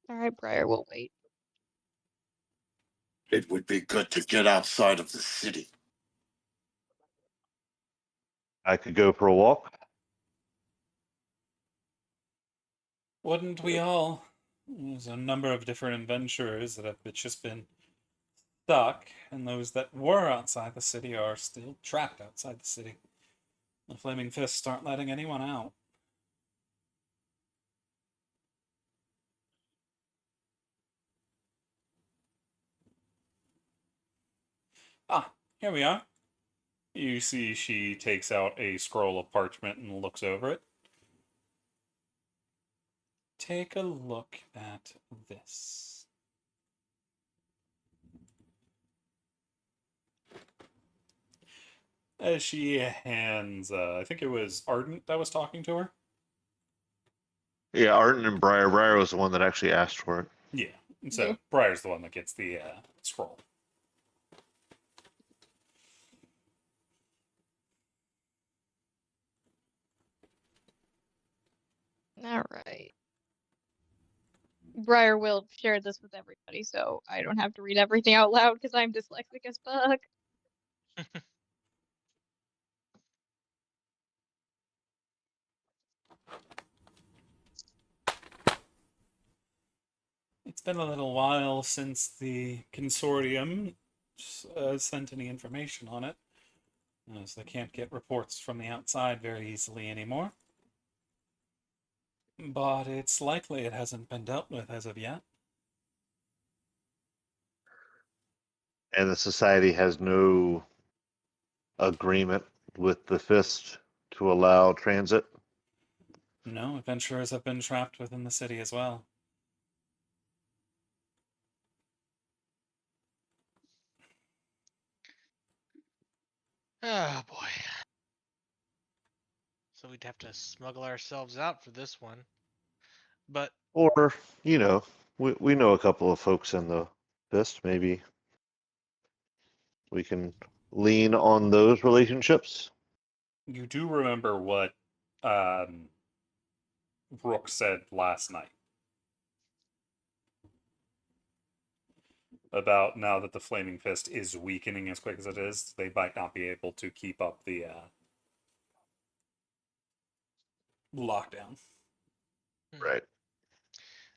D: All right, Briar, we'll wait.
F: It would be good to get outside of the city.
B: I could go for a walk.
A: Wouldn't we all? There's a number of different adventurers that have just been stuck, and those that were outside the city are still trapped outside the city. The Flaming Fists aren't letting anyone out. Ah, here we are. You see, she takes out a scroll of parchment and looks over it. Take a look at this. As she hands, I think it was Ardent that was talking to her.
B: Yeah, Arden and Briar. Briar was the one that actually asked for it.
A: Yeah, and so
D: Yeah.
A: Briar's the one that gets the scroll.
D: All right. Briar will share this with everybody, so I don't have to read everything out loud because I'm dyslexic as fuck.
A: It's been a little while since the consortium sent any information on it, as they can't get reports from the outside very easily anymore. But it's likely it hasn't been dealt with as of yet.
B: And the society has no agreement with the Fist to allow transit.
A: No, adventurers have been trapped within the city as well.
C: Oh boy. So we'd have to smuggle ourselves out for this one. But
B: Or, we know a couple of folks in the Fist. Maybe we can lean on those relationships.
A: You do remember what Brooke said last night about now that the Flaming Fist is weakening as quick as it is, they might not be able to keep up the lockdown.
B: Right.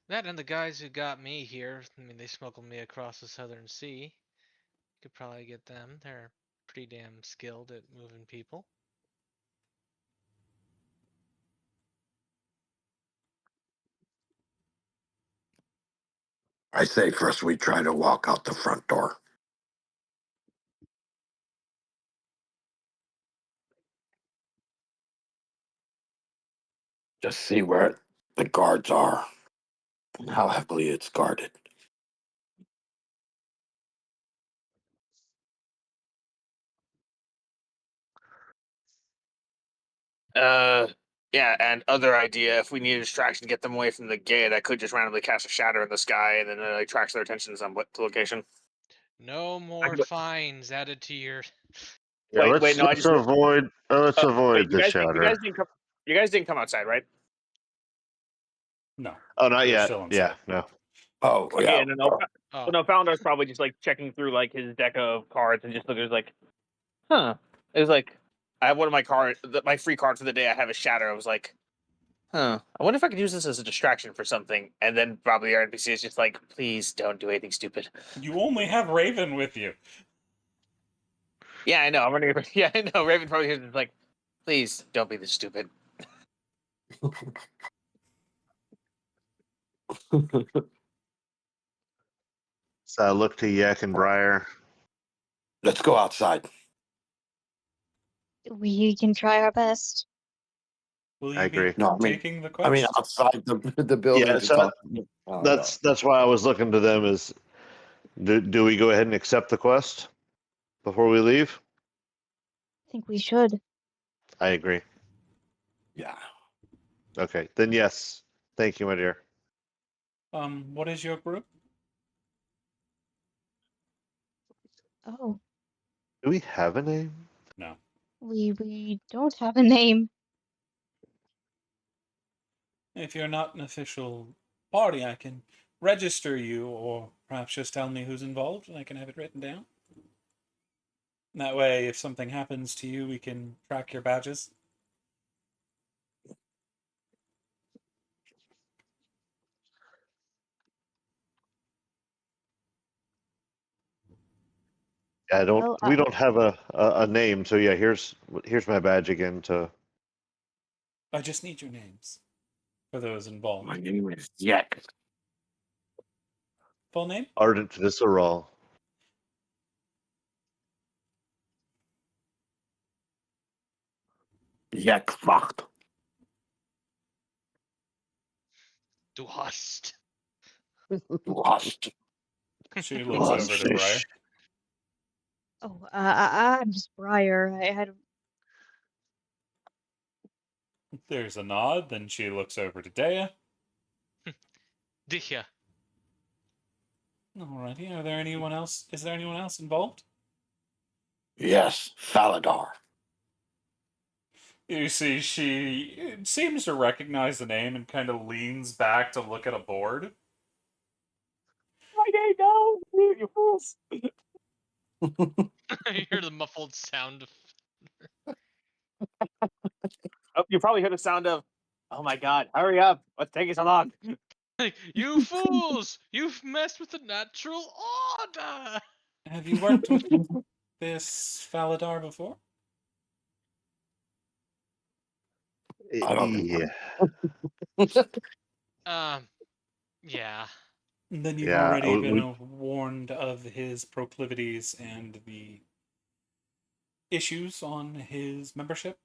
C: that and the guys who got me here, I mean, they smuggled me across the Southern Sea. Could probably get them. They're pretty damn skilled at moving people.
F: I say first we try to walk out the front door. Just see where the guards are and how heavily it's guarded.
E: Yeah, and other idea, if we need a distraction to get them away from the gate, I could just randomly cast a shatter in the sky and then it attracts their attention to some location.
C: No more
E: Wait,
C: fines added to your.
B: Yeah,
E: wait, no, I just
B: let's
E: wait.
B: avoid
E: You
B: the
E: guys, you
B: shatter.
E: guys didn't come. You guys didn't come outside, right?
A: No,
B: Oh, not
A: they're
B: yet.
A: still
B: Yeah,
A: inside.
B: no.
F: Oh,
E: Okay,
F: yeah.
E: and then no,
C: Oh,
E: well, no, Falandar's probably just like checking through like his deck of cards and just looking like, huh. It was like, I have one of my my free cards for the day. I have a shatter. I was like, huh. I wonder if I could use this as a distraction for something. And then probably our NPC is just like, please don't do anything stupid.
A: You only have Raven with you.
E: Yeah, I know. I'm running. Yeah, I know. Raven probably hears it like, please don't be this stupid.
B: So I look to Yak and Briar.
F: Let's go outside.
D: We can try our best.
A: Will
B: I
A: you be
B: agree.
F: No,
A: taking the
F: I mean
A: quest?
F: outside the building
B: Yeah,
F: to
B: so
F: talk. Oh, no.
B: that's why I was looking to them. Is do we go ahead and accept the quest before we leave?
D: I think we should.
B: I agree.
F: Yeah.
B: Okay, then yes. Thank you, my dear.
A: What is your group?
D: Oh,
B: Do we have a name?
A: No.
D: we don't have a name.
A: If you're not an official party, I can register you, or perhaps just tell me who's involved, and I can have it written down. That way, if something happens to you, we can track your badges.
B: Yeah, I don't.
D: Well,
B: We don't have a name. So yeah, here's my badge again. To
A: I just need your names for those involved.
F: My name is Yak.
A: Full name?
B: Ardent Visceral.
F: Yak Vacht.
C: Du hast.
F: Lost.
A: She looks over to Briar.
D: oh, I'm just Briar. I don't.
A: There's a nod, then she looks over to Dea.
C: Dicha.
A: Alrighty, are there anyone else? Is there anyone else involved?
F: Yes, Faladar.
A: You see, she seems to recognize the name and kind of leans back to look at a board.
E: My name, no, you fools.
C: You hear the muffled sound of.
E: Oh, you probably heard the sound of, oh my god, hurry up. What's taking so long?
C: You fools! You've messed with the natural order!
A: Have you worked with this Faladar before?
F: I don't
B: Yeah,
C: Yeah.
A: Then you've
B: yeah.
A: already been warned of his proclivities and the issues on his membership.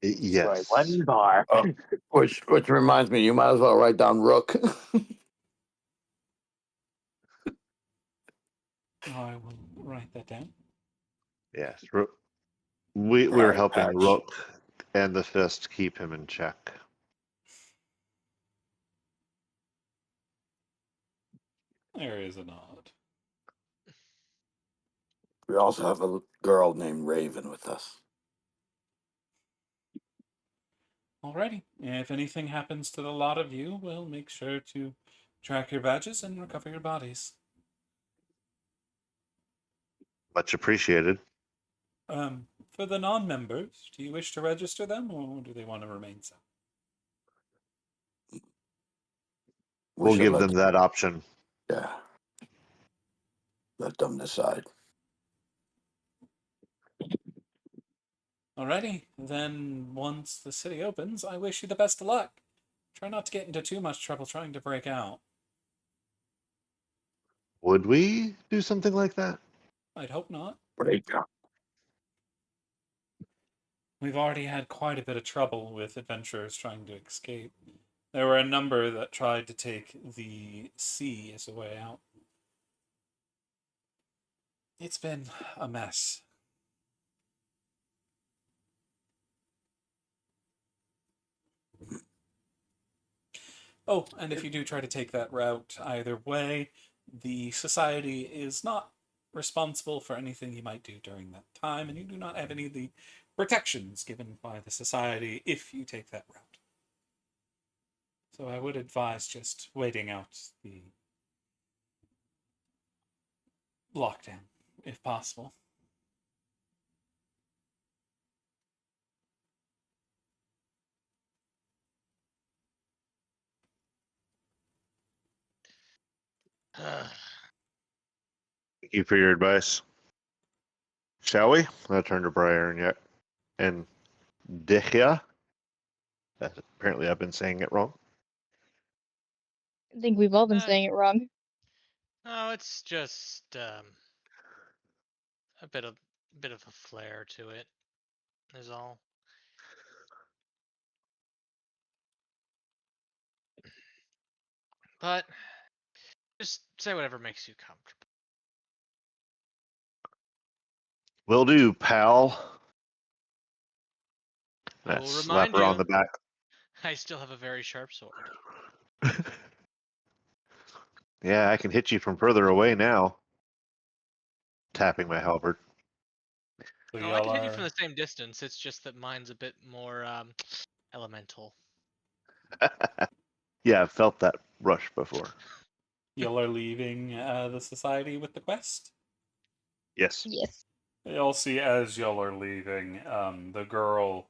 E: Destroy
B: Yes.
E: one bar.
F: Which reminds me, you might as well write down Rook.
A: I will write that down.
B: Yes. We're
F: Briar
B: helping
F: Patch.
B: Rook and the Fist keep him in check.
A: There is a nod.
F: We also have a girl named Raven with us.
A: Alrighty. If anything happens to the lot of you, we'll make sure to track your badges and recover your bodies.
B: Much appreciated.
A: For the non-members, do you wish to register them, or do they want to remain so?
F: We
B: We'll
F: should
B: give
F: let
B: them that option.
F: Yeah. Let them decide.
A: Alrighty. Then once the city opens, I wish you the best of luck. Try not to get into too much trouble trying to break out.
B: Would we do something like that?
A: I'd hope not.
F: Break up.
A: We've already had quite a bit of trouble with adventurers trying to escape. There were a number that tried to take the sea as a way out. It's been a mess. Oh, and if you do try to take that route either way, the society is not responsible for anything you might do during that time, and you do not have any of the protections given by the society if you take that route. So I would advise just waiting out the lockdown, if possible.
B: Thank you for your advice. Shall we? I'll turn to Briar and Dihya. Apparently, I've been saying it wrong.
D: I think we've all been
C: Uh,
D: saying it wrong.
C: No, it's just a bit of a flair to it. Is all. But just say whatever makes you comfortable.
B: Will do, pal.
C: I
B: And
C: will
B: slap
C: remind
B: her on
C: you,
B: the back.
C: I still have a very sharp sword.
B: Yeah, I can hit you from further away now. Tapping my halberd.
A: So
C: Oh, I
A: y'all
C: can hit you from
A: are
C: the same distance. It's just that mine's a bit more elemental.
B: Yeah, I've felt that rush before.
A: y'all are leaving the society with the quest.
B: Yes.
D: Yes.
A: Y'all see as y'all are leaving, the girl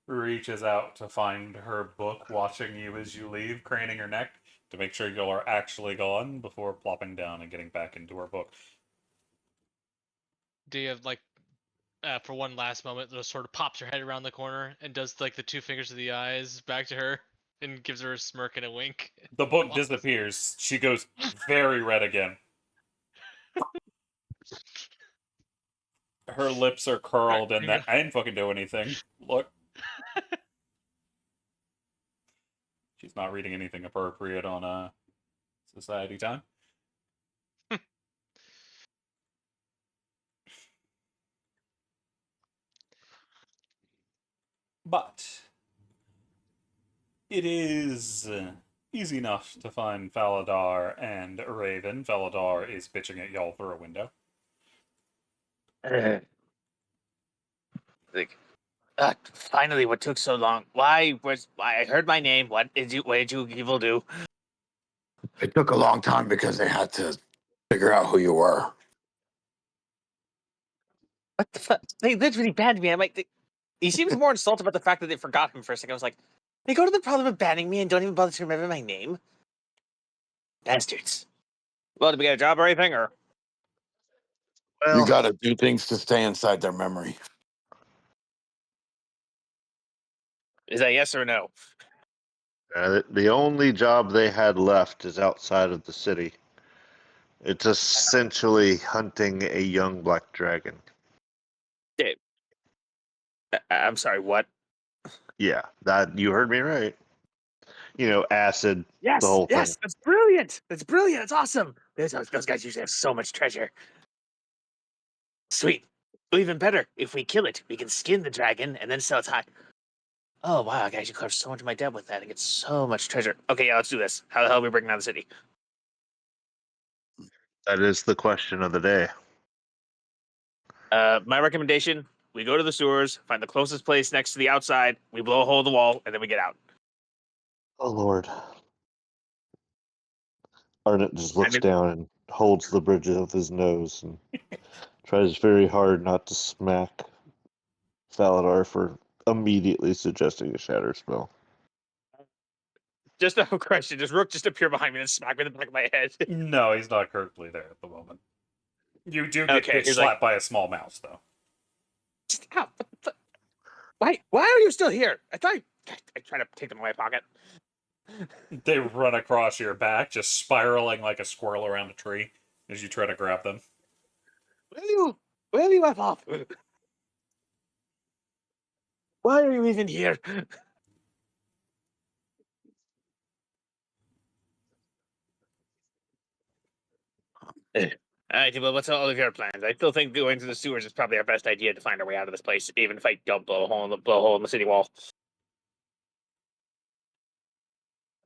A: reaches out to find her book, watching you as you leave, craning her neck to make sure y'all are actually gone before plopping down and getting back into her book.
C: Do you have like, for one last moment, just sort of pops her head around the corner and does like the two fingers of the eyes back to her and gives her a smirk and a wink?
A: The book
C: Walks-
A: disappears. She goes very red again. Her lips are curled and that I didn't fucking do anything. Look. She's not reading anything appropriate on society time. But it is easy enough to find Faladar and Raven. Faladar is bitching at y'all through a window.
E: Like, finally, what took so long? Why? I heard my name. What did you evil do?
F: It took a long time because they had to figure out who you were.
E: What the fuck? They literally banned me. I'm like, he seems more insulted about the fact that they forgot him for a second. I was like, they go to the problem of banning me and don't even bother to remember my name. Bastards. Well, did we get a job or anything, or
F: You
B: Well,
F: got to do things to stay inside their memory.
E: is that yes or no?
B: the only job they had left is outside of the city. It's essentially hunting a young black dragon.
E: I'm sorry. What?
B: Yeah, that you heard me right. Acid, the
E: Yes,
B: whole thing.
E: yes, that's brilliant. That's brilliant. That's awesome. Those guys usually have so much treasure. Sweet. Even better, if we kill it, we can skin the dragon and then sell its hide. Oh wow, I can actually clear so much of my debt with that and get so much treasure. Okay, yeah, let's do this. How the hell are we breaking down the city?
B: That is the question of the day.
E: My recommendation: we go to the sewers, find the closest place next to the outside, we blow a hole in the wall, and then we get out.
B: Oh Lord. Arnett just
E: I
B: looks
E: mean,
B: down and holds the bridge of his nose and tries very hard not to smack Faladar for immediately suggesting a shatter spell.
E: just a question. Does Rook just appear behind me and smack me in the back of my head?
A: No, he's not currently there at the moment. You do get
E: Okay,
A: bitch
E: he's like,
A: slapped by a small mouse, though.
E: stop. Why? Why are you still here? I try to take them in my pocket.
A: They run across your back, just spiraling like a squirrel around a tree as you try to grab them.
E: Will you F off? Why are you even here? Alright, well, what's all of your plans? I still think going to the sewers is probably our best idea to find our way out of this place, even if I don't blow a hole in the city wall.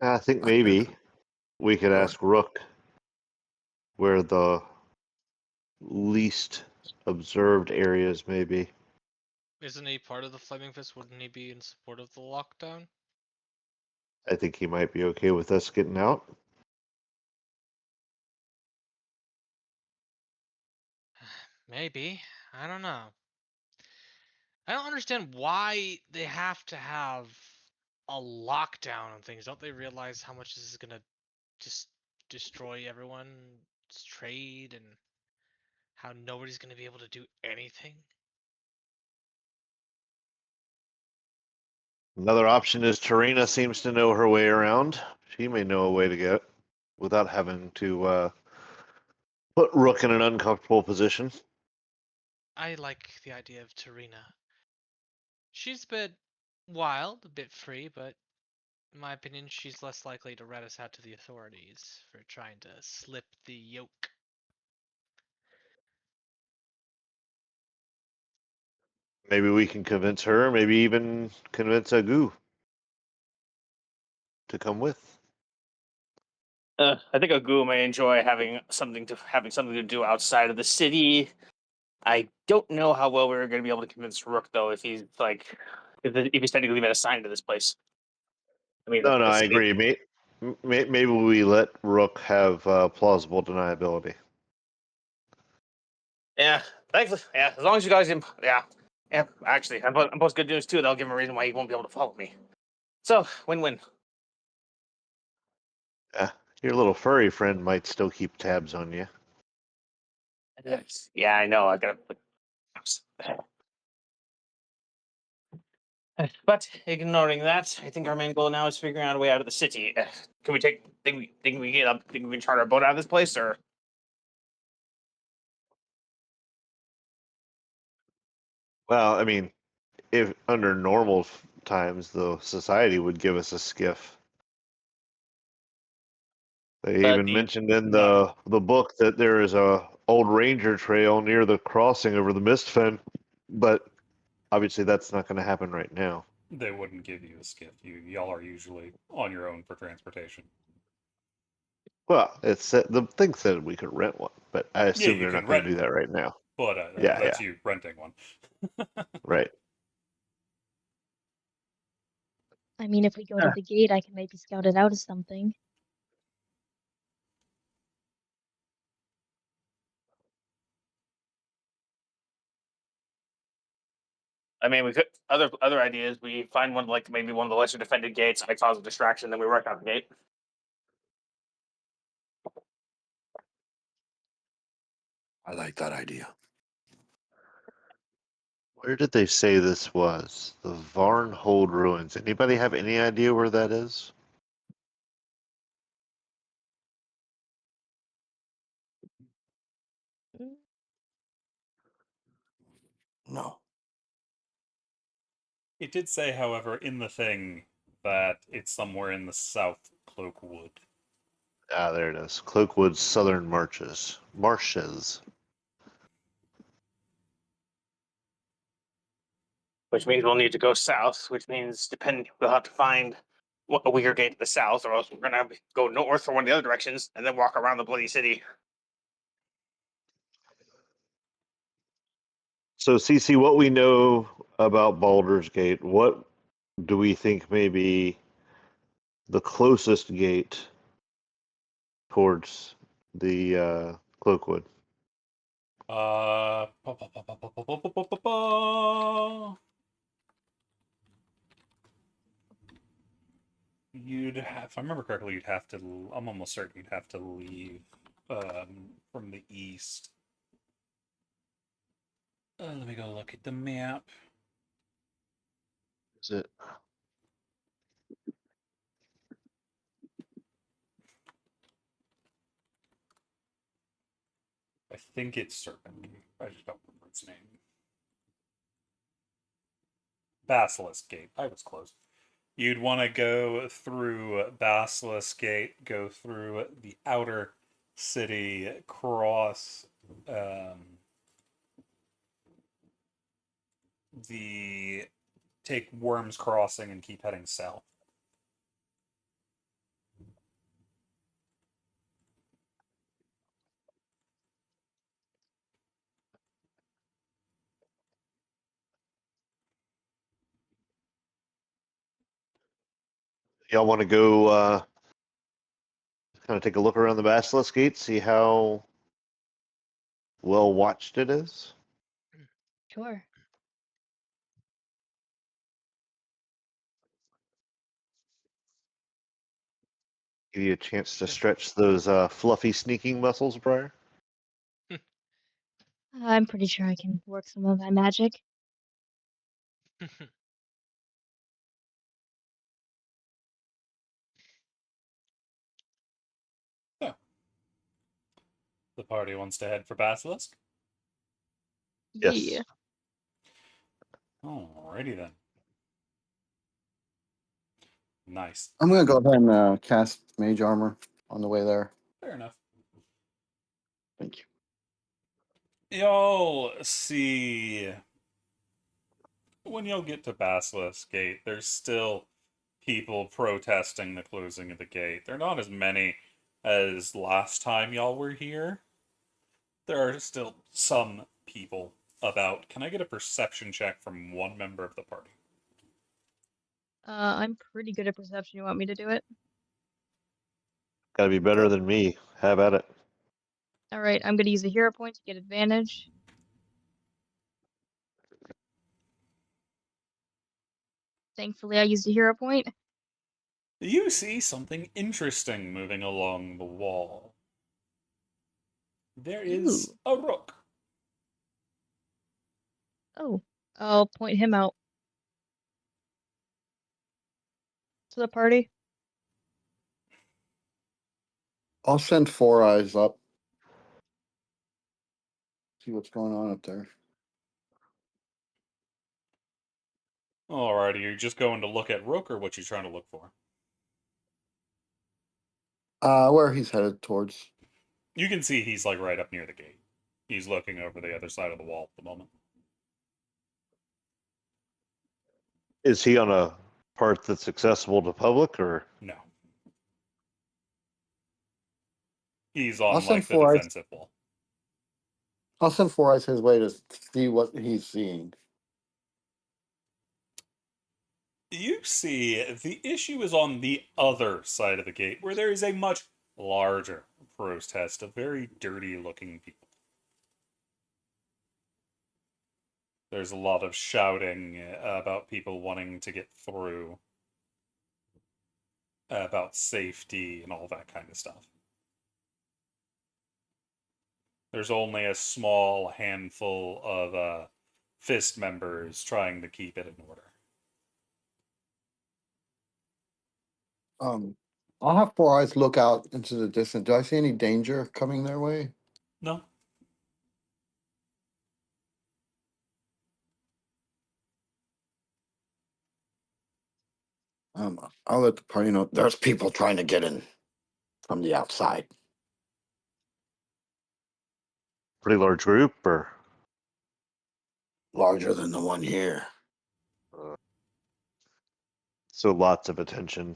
B: I think maybe we could ask Rook where the least observed areas may be.
C: Isn't he part of the Flaming Fist? Wouldn't he be in support of the lockdown?
B: I think he might be okay with us getting out.
C: Maybe. I don't know. I don't understand why they have to have a lockdown on things. Don't they realize how much this is gonna just destroy everyone's trade and How nobody's gonna be able to do anything?
B: Another option is Tarina seems to know her way around. She may know a way to get without having to put Rook in an uncomfortable position.
C: I like the idea of Tarina. She's a bit wild, a bit free, but in my opinion, she's less likely to rat us out to the authorities for trying to slip the yoke.
B: Maybe we can convince her, maybe even convince Agu to come with.
E: I think Agu may enjoy having something to do outside of the city. I don't know how well we're going to be able to convince Rook though if he's like if he's technically been assigned to this place. I mean,
B: No, no,
E: the
B: I
E: city.
B: agree. Maybe we let Rook have plausible deniability.
E: Yeah, thankfully, yeah. As long as you guys, yeah, yeah. Actually, I'm post good news too. That'll give him a reason why he won't be able to follow me. So win-win.
B: Your little furry friend might still keep tabs on you.
E: Yeah, I know. I gotta. But ignoring that, I think our main goal now is figuring out a way out of the city. Can we take? Think we get up? Think we can charter a boat out of this place, or?
B: Well, I mean, if under normal times, the society would give us a skiff. They
E: But
B: even mentioned in
A: No.
B: the book that there is a old ranger trail near the crossing over the Mistfen, but obviously that's not going to happen right now.
A: They wouldn't give you a skiff. Y'all are usually on your own for transportation.
B: Well, the thing said we could rent one, but I
A: Yeah,
B: assume
A: you
B: they're
A: can
B: not going
A: rent
B: to do
A: one,
B: that right now.
A: but
B: Yeah,
A: that's
B: yeah,
A: you renting one.
B: right.
D: I mean, if we go to the gate, I can maybe scout it out as something.
E: I mean, we could other ideas. We find one like maybe one of the lesser defended gates. I cause a distraction, then we work out the gate.
F: I like that idea.
B: Where did they say this was? The Varnhold ruins. Anybody have any idea where that is?
D: Mm,
F: No.
A: It did say, however, in the thing that it's somewhere in the South Cloakwood.
B: Ah, there it is. Cloakwood's southern marches. Marshes.
E: Which means we'll need to go south. Which means we'll have to find a weaker gate to the south, or else we're gonna have to go north or one of the other directions, and then walk around the bloody city.
B: So, CC, what we know about Baldur's Gate, what do we think may be the closest gate towards the Cloakwood?
A: Pa, pa, pa, pa, pa, pa, pa, pa, pa, pa. You'd have, if I remember correctly, you'd have to. I'm almost certain you'd have to leave from the east. Let me go look at the map.
B: Is it?
A: I think it's Serpent. I just don't remember its name. Basilisk Gate. I was close. You'd want to go through Basilisk Gate, go through the outer city, cross the take Worms Crossing and keep heading south.
B: Y'all want to go kind of take a look around the Basilisk Gate, see how well watched it is?
D: Sure.
B: Give you a chance to
C: Sure.
B: stretch those fluffy sneaking muscles, Briar?
D: I'm pretty sure I can work some of my magic.
A: So, the party wants to head for Basilisk.
B: Yes.
D: Yeah.
A: Alrighty then. Nice.
F: I'm gonna go ahead and cast Mage Armor on the way there.
A: Fair enough.
F: Thank you.
A: Y'all see when you'll get to Basilisk Gate, there's still people protesting the closing of the gate. They're not as many as last time y'all were here. There are still some people about. Can I get a perception check from one member of the party?
D: I'm pretty good at perception. You want me to do it?
B: Gotta be better than me. Have at it.
D: All right, I'm gonna use a hero point to get advantage. Thankfully, I used a hero point.
A: You see something interesting moving along the wall. There is
D: Ooh.
A: a rook.
D: Oh, I'll point him out to the party.
F: I'll send Four Eyes up. See what's going on up there.
A: Alrighty, you're just going to look at rook, or what you trying to look for?
F: Where he's headed towards.
A: You can see he's like right up near the gate. He's looking over the other side of the wall at the moment.
B: Is he on a part that's accessible to public, or
A: No. He's
F: I'll
A: on
F: send
A: like the
F: Four Eyes.
A: defensive wall.
F: I'll send Four Eyes his way to see what he's seeing.
A: You see, the issue is on the other side of the gate, where there is a much larger protest of very dirty looking people. There's a lot of shouting about people wanting to get through, about safety and all that kind of stuff. There's only a small handful of fist members trying to keep it in order.
F: I'll have Four Eyes look out into the distance. Do I see any danger coming their way?
A: No.
F: I'll let the party know there's people trying to get in from the outside.
B: pretty large group, or
F: Larger than the one here.
B: so lots of attention?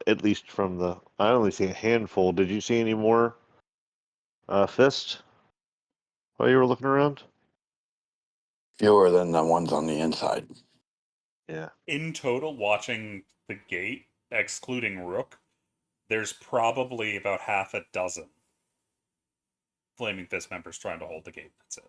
B: At least from the, I only see a handful. Did you see any more fist while you were looking around?
F: Fewer than the ones on the inside.
B: Yeah.
A: In total, watching the gate, excluding Rook, there's probably about half a dozen Flaming Fist members trying to hold the gate. That's it.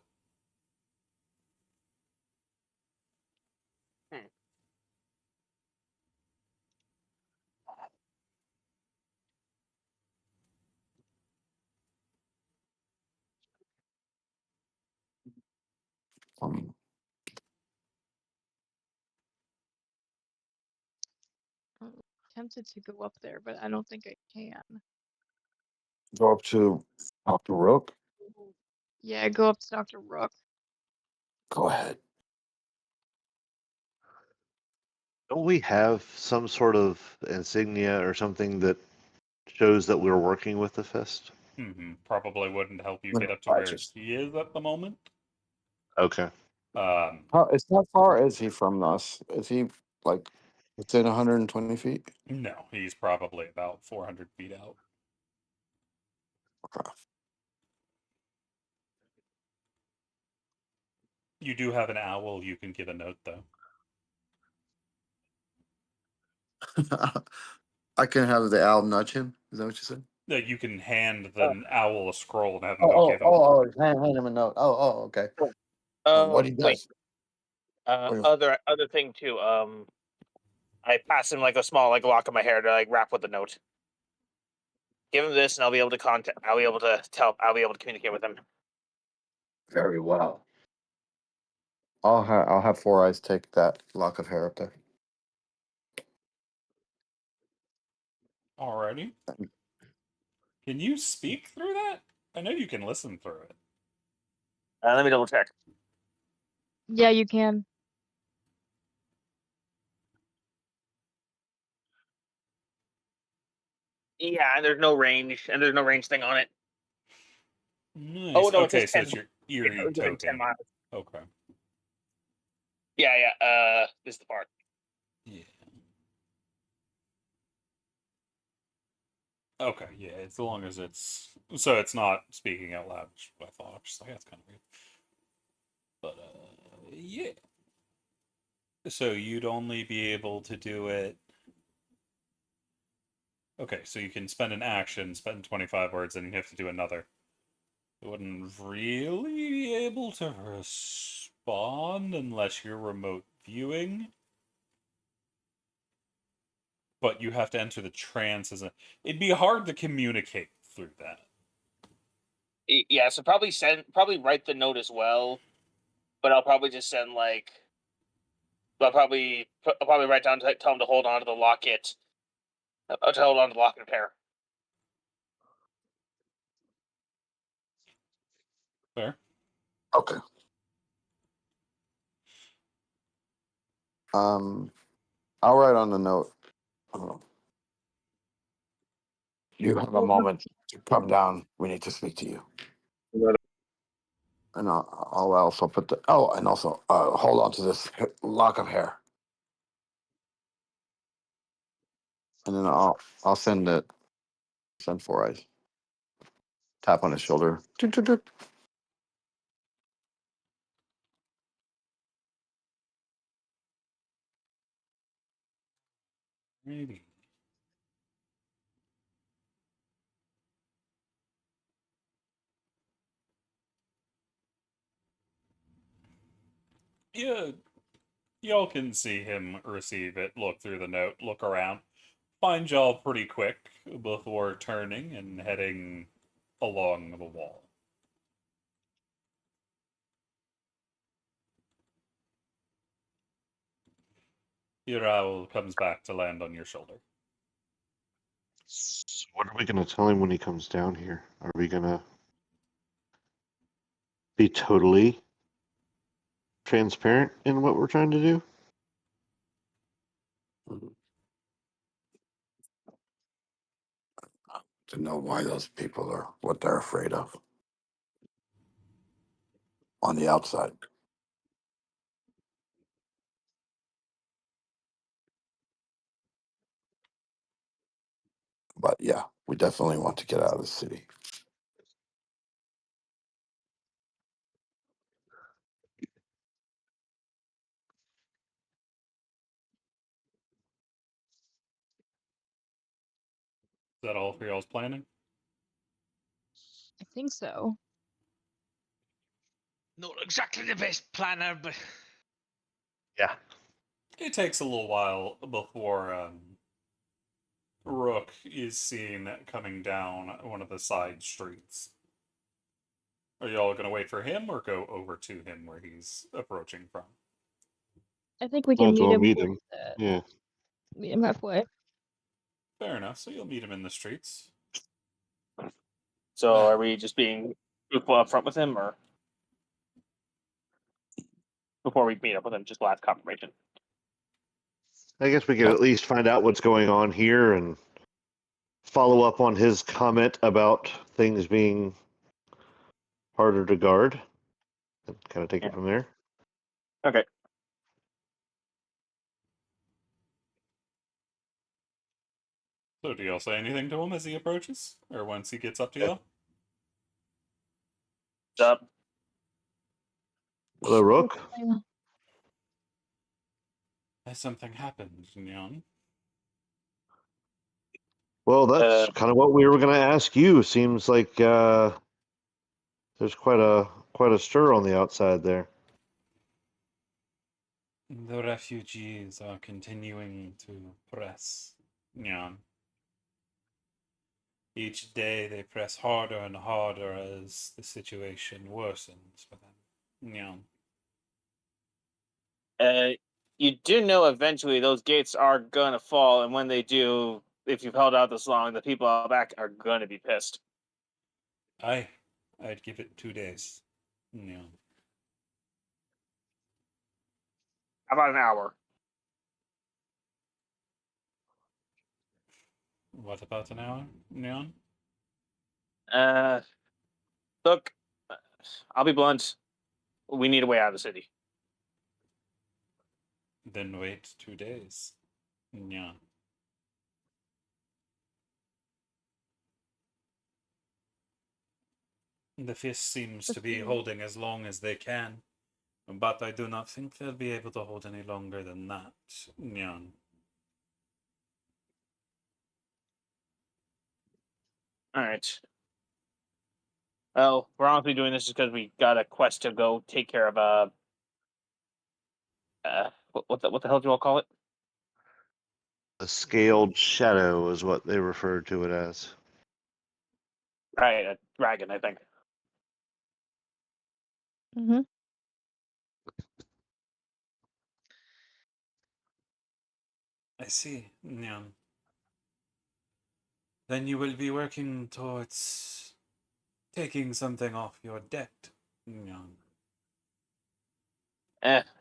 F: Um,
D: I'm tempted to go up there, but I don't think I can.
F: Go up to Dr. Rook.
D: Yeah, go up to Dr. Rook.
F: Go ahead.
B: Don't we have some sort of insignia or something that shows that we're working with the fist?
A: Probably wouldn't help you
F: No,
A: get up to
F: I
A: where
F: just-
A: he is at the moment.
B: Okay.
F: It's not far, is he, from us? Is he like within 120 feet?
A: No, he's probably about 400 feet out.
F: Okay.
A: You do have an owl you can give a note, though.
F: I can have the owl nudge him. Is that what you said?
A: You can hand the owl a scroll and have him go give him.
F: Hand him a note. Okay. What he
E: Wait.
F: does?
E: Other thing too. I pass him like a small like lock of my hair to like wrap with a note. Give him this, and I'll be able to communicate with him.
F: Very well. I'll have Four Eyes take that lock of hair up there.
A: Alrighty. Can you speak through that? I know you can listen through it.
E: Let me double check.
D: Yeah, you can.
E: Yeah, and there's no range, and there's no range thing on it.
A: Nice.
E: Oh no, it
A: Okay,
E: says
A: so
E: 10.
A: it's your
E: Yeah,
A: eerie
E: within 10
A: token.
E: miles.
A: Okay.
E: Yeah, yeah. This is the part.
A: Yeah. Okay, yeah, as long as it's so it's not speaking out loud, which is what I thought. I was just like, that's kind of weird. But yeah. So you'd only be able to do it. Okay, so you can spend an action, spend 25 words, and you have to do another. It wouldn't really be able to respond unless you're remote viewing. But you have to enter the trance as a. It'd be hard to communicate through that.
E: Yeah, so probably write the note as well, but I'll probably just send like. I'll probably write down to tell him to hold on to the locket. To hold on to the locket pair.
A: Fair.
F: Okay. I'll write on the note. You have a moment to come down. We need to speak to you. And I'll also put the and also hold on to this lock of hair. And then I'll send Four Eyes. Tap on his shoulder. Toot, toot, toot.
A: Maybe. Yeah, y'all can see him receive it, look through the note, look around, find y'all pretty quick before turning and heading along the wall. Your owl comes back to land on your shoulder.
B: So what are we going to tell him when he comes down here? Are we going to be totally transparent in what we're trying to do?
F: To know why those people are what they're afraid of on the outside. But yeah, we definitely want to get out of the city.
A: Is that all for y'all's planning?
D: I think so.
C: Not exactly the best planner, but
B: Yeah.
A: It takes a little while before Rook is seen coming down one of the side streets. Are y'all gonna wait for him or go over to him where he's approaching from?
D: I think we
B: Might
D: can
B: as
D: meet
B: well
D: him.
B: meet him. Yeah.
D: Meet him halfway.
A: Fair enough. So you'll meet him in the streets.
E: So are we just being truthful up front with him, or before we meet up with him, just last confirmation?
B: I guess we could at least find out what's going on here and follow up on his comment about things being harder to guard and kind of take
E: Yeah.
B: it from there.
E: Okay.
A: So do y'all say anything to him as he approaches? Or once he gets up to y'all?
E: What's up?
B: Hello, Rook.
A: Has something happened, Nyan?
B: Well, that's kind of what we were going to ask you. Seems like there's quite a stir on the outside there.
A: The refugees are continuing to press, Nyan. Each day they press harder and harder as the situation worsens for them.
E: You do know eventually those gates are gonna fall, and when they do, if you've held out this long, the people out back are gonna be pissed.
A: I'd give it 2 days.
E: How about an hour?
A: What about an hour, Neon?
E: Uh, look, I'll be blunt. We need a way out of the city.
A: Then wait 2 days. Yeah. The fist seems to be
D: Okay.
A: holding as long as they can, but I do not think they'll be able to hold any longer than that. Nyan.
E: All right. Well, we're honestly doing this just because we got a quest to go take care of what the hell do you all call it?
B: A scaled shadow is what they referred to it as.
E: Right, a dragon, I think.
D: Mm-hmm.
A: I see. Nyan. Then you will be working towards taking something off your debt. Nyan.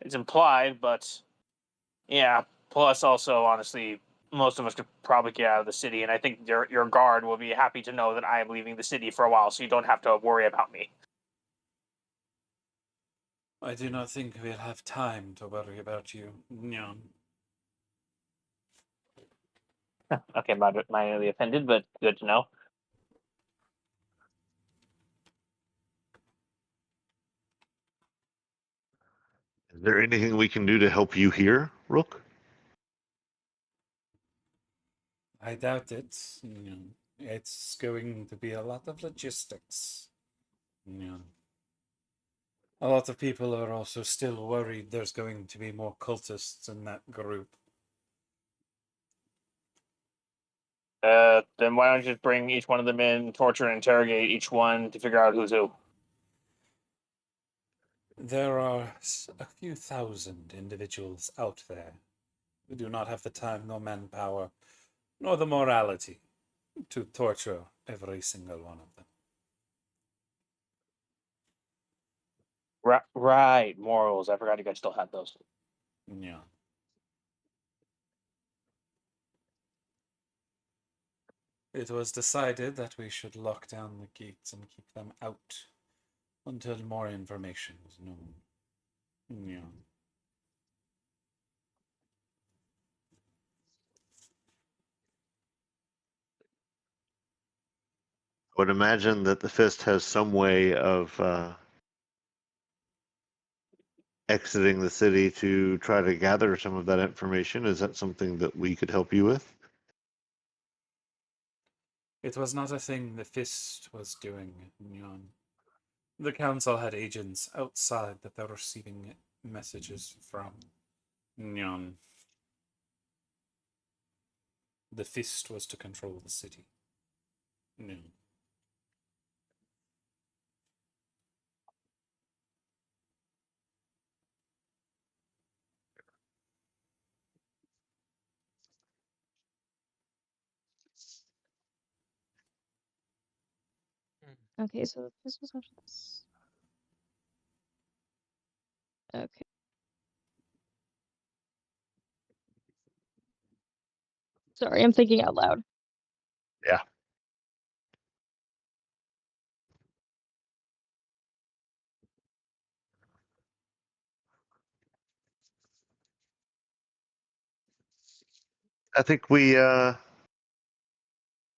E: It's implied, but yeah. Plus, also, honestly, most of us could probably get out of the city, and I think your guard will be happy to know that I am leaving the city for a while, so you don't have to worry about me.
A: I do not think we'll have time to worry about you. Nyan.
E: Okay, mildly offended, but good to know.
B: Is there anything we can do to help you here, Rook?
A: I doubt it. It's going to be a lot of logistics. Nyan. A lot of people are also still worried there's going to be more cultists in that group.
E: Then why don't you just bring each one of them in, torture and interrogate each one to figure out who's who?
A: There are a few thousand individuals out there who do not have the time nor manpower nor the morality to torture every single one of them.
E: Right, morals. I forgot you guys still had those.
A: Yeah. It was decided that we should lock down the gates and keep them out until more information is known. Yeah.
B: I would imagine that the Fist has some way of exiting the city to try to gather some of that information. Is that something that we could help you with?
A: It was not a thing the Fist was doing, Nyan. The Council had agents outside that they're receiving messages from. Nyan. The Fist was to control the city. Nyan.
D: Okay, so this was after this. Okay. Sorry, I'm thinking out loud.
B: Yeah. I think we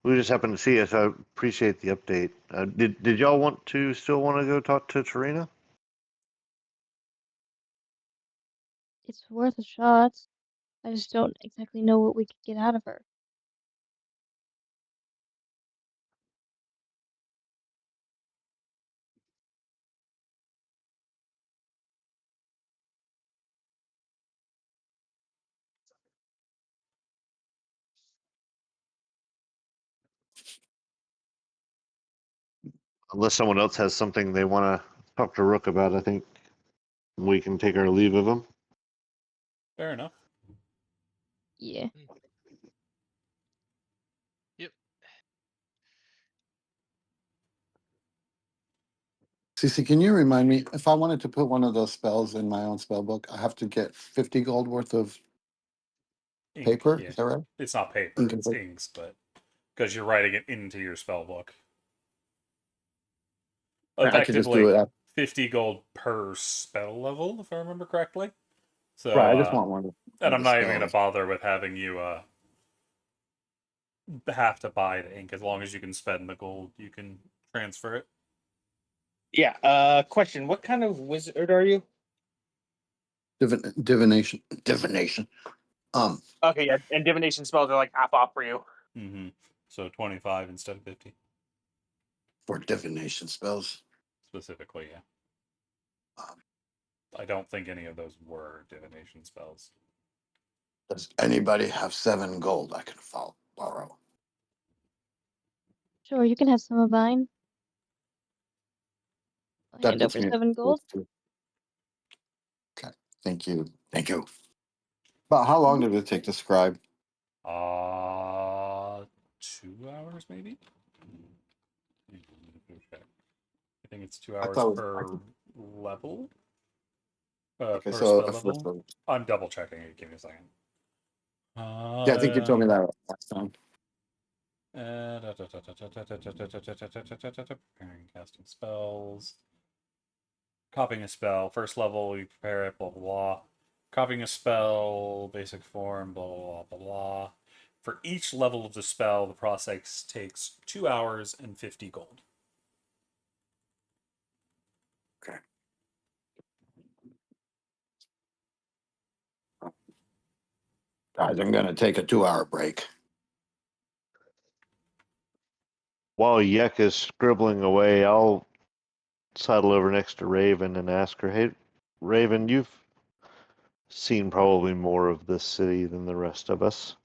B: just happened to see it. So I appreciate the update. Did y'all still want to go talk to Tarina?
D: It's worth a shot. I just don't exactly know what we could get out of her.
B: Unless someone else has something they want to talk to Rook about, I think we can take our leave of him.
A: Fair enough.
D: Yeah.
C: Yep.
F: Cece, can you remind me if I wanted to put one of those spells in my own spell book, I have to get 50 gold worth of
A: Ink,
F: paper?
A: yeah.
F: Is that right?
A: It's not paper,
F: Ink and
A: it's
F: paper.
A: inks, but because you're writing it into your spell book.
F: I could just do
A: Effectively,
F: it.
A: 50 gold per spell level, if I remember correctly. So,
F: Right. I just want one
A: and
F: of
A: I'm
F: the
A: not even going to
F: spells.
A: bother with having you have to buy the ink. As long as you can spend the gold, you can transfer it.
E: Yeah. Question: what kind of wizard are you?
F: Divination. Divination.
E: Okay, yeah, and divination spells are like half off for you.
A: Mm-hmm. So 25 instead of 50,
F: For divination spells.
A: specifically, yeah.
F: Um,
A: I don't think any of those were divination spells.
F: does anybody have 7 gold I can borrow?
D: Sure, you can have some of mine. I'll
F: That
D: hand
F: puts
D: over
F: me at
D: 7 gold.
F: 42. Okay. Thank you. Thank you. About how long did it take to scribe?
A: 2 hours maybe. I think it's 2
F: I
A: hours
F: thought it was,
A: per level.
F: okay,
A: Per
F: so
A: spell
F: a first
A: level.
F: level.
A: I'm double checking it. Give me a second.
F: Yeah, I think you told me that last time.
A: Preparing casting spells. Copying a spell. First level, you prepare it, blah blah blah. Copying a spell, basic form, blah blah blah blah. For each level of the spell, the process takes 2 hours and 50 gold.
F: Okay. Guys, I'm going to take a 2-hour break.
B: While Yek is scribbling away, I'll sidle over next to Raven and ask her, "Hey, Raven, you've seen probably more of this city than the rest of us.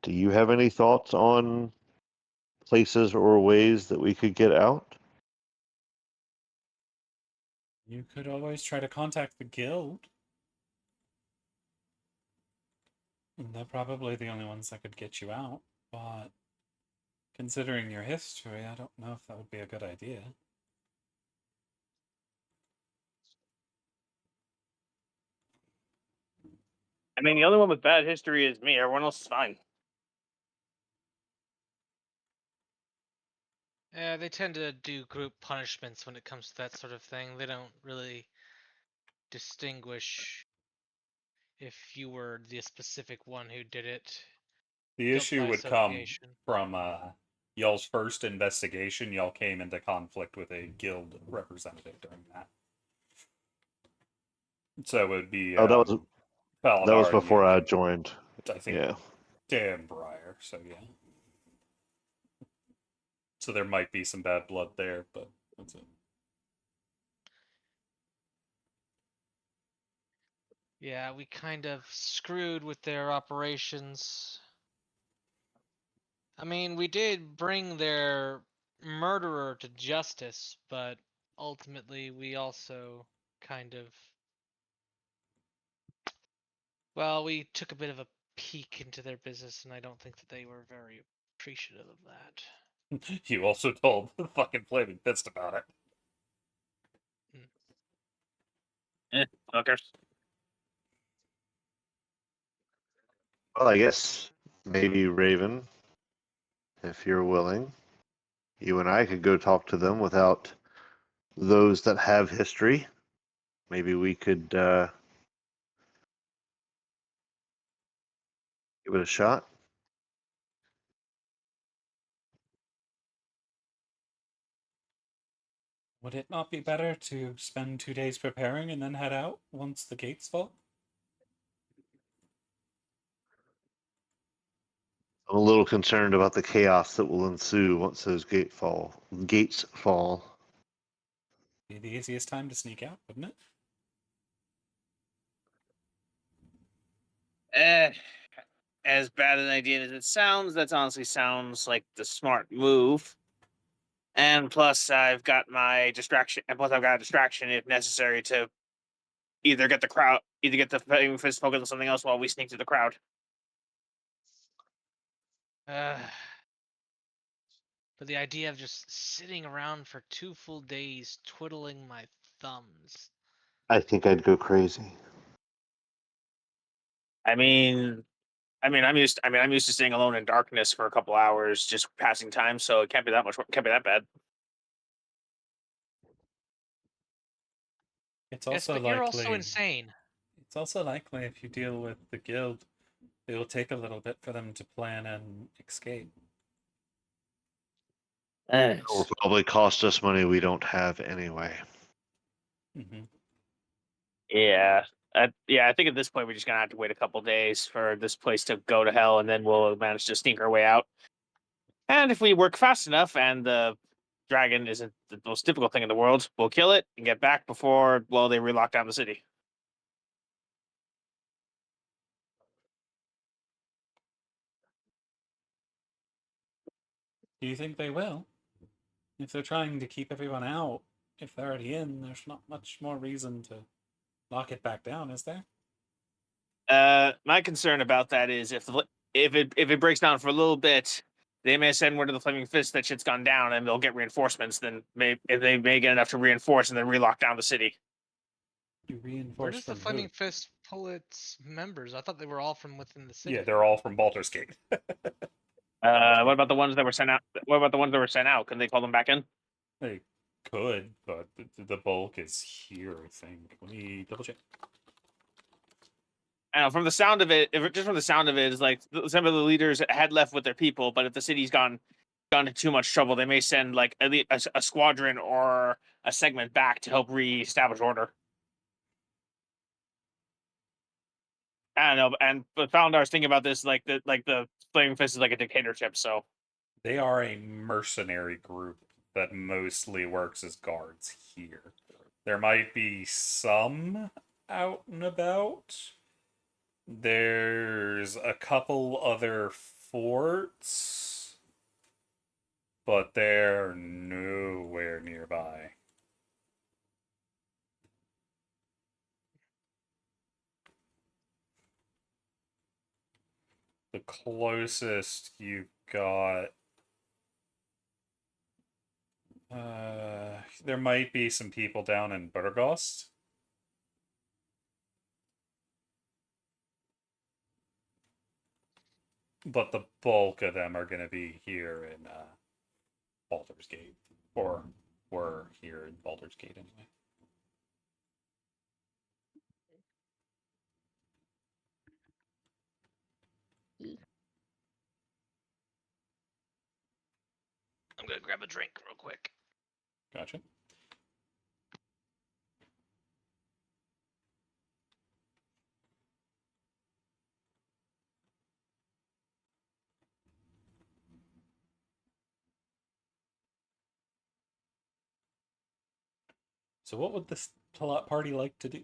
B: Do you have any thoughts on places or ways that we could get out?"
A: You could always try to contact the guild. They're probably the only ones that could get you out, but considering your history, I don't know if that would be a good idea.
E: I mean, the only one with bad history is me. Everyone else is fine.
C: Yeah, they tend to do group punishments when it comes to that sort of thing. They don't really distinguish if you were the specific one who did it.
A: The
C: Guilt
A: issue
C: by
A: would come
C: association.
A: from y'all's first investigation. Y'all came into conflict with a guild representative during that, so it would be
B: Oh, that was
A: Paladar and
B: before
A: you.
B: I joined.
A: I think
B: Yeah.
A: Dan Breyer. So yeah. So there might be some bad blood there, but that's it.
C: Yeah, we kind of screwed with their operations. I mean, we did bring their murderer to justice, but ultimately we also kind of. Well, we took a bit of a peek into their business, and I don't think that they were very appreciative of that.
A: You also told the fucking flaming fist about it.
E: Fuckers.
B: Well, I guess maybe Raven, if you're willing, you and I could go talk to them without those that have history. Maybe we could give it a shot.
A: Would it not be better to spend 2 days preparing and then head out once the gates fall?
B: I'm a little concerned about the chaos that will ensue once those gates fall.
A: Be the easiest time to sneak out, wouldn't it?
E: As bad an idea as it sounds, that honestly sounds like the smart move. And plus, I've got my distraction. And plus, I've got a distraction if necessary to either get the Flaming Fist focused on something else while we sneak through the crowd.
C: But the idea of just sitting around for 2 full days twiddling my thumbs.
B: I think I'd go crazy.
E: I'm used. I'm used to staying alone in darkness for a couple hours, just passing time. So it can't be that much. Can't be that bad.
A: It's
C: Yes,
A: also
C: but you're also
A: likely.
C: insane.
A: It's also likely if you deal with the guild, it will take a little bit for them to plan an escape.
B: It will probably cost us money we don't have anyway.
A: Mm-hmm.
E: Yeah. I think at this point we're just gonna have to wait a couple days for this place to go to hell, and then we'll manage to sneak our way out. And if we work fast enough, and the dragon isn't the most difficult thing in the world, we'll kill it and get back before they relock down the city.
A: Do you think they will? If they're trying to keep everyone out, if they're already in, there's not much more reason to lock it back down, is there?
E: My concern about that is if it breaks down for a little bit, they may send word to the Flaming Fist that shit's gone down, and they'll get reinforcements. Then they may get enough to reinforce and then relock down the city.
A: You reinforce
C: Where does the
A: from
C: Flaming
A: who?
C: Fist pull its members? I thought they were all from within the city.
A: Yeah, they're all from Baldur's Gate.
E: What about the ones that were sent out? What about the ones that were sent out? Can they call them back in?
A: They could, but the bulk is here, I think. Let me double check.
E: I know from the sound of it, just from the sound of it, is like some of the leaders had left with their people, but if the city's gone into too much trouble, they may send like a squadron or a segment back to help reestablish order. I don't know, but Falandar's thinking about this like the Flaming Fist is like a dictatorship, so
A: They are a mercenary group that mostly works as guards here. There might be some out and about. There's a couple other forts, but they're nowhere nearby. The closest you've got. There might be some people down in Burgost. But the bulk of them are going to be here in Baldur's Gate. Or were here in Baldur's Gate anyway.
C: I'm gonna grab a drink real quick.
A: Gotcha. So what would this party like to do?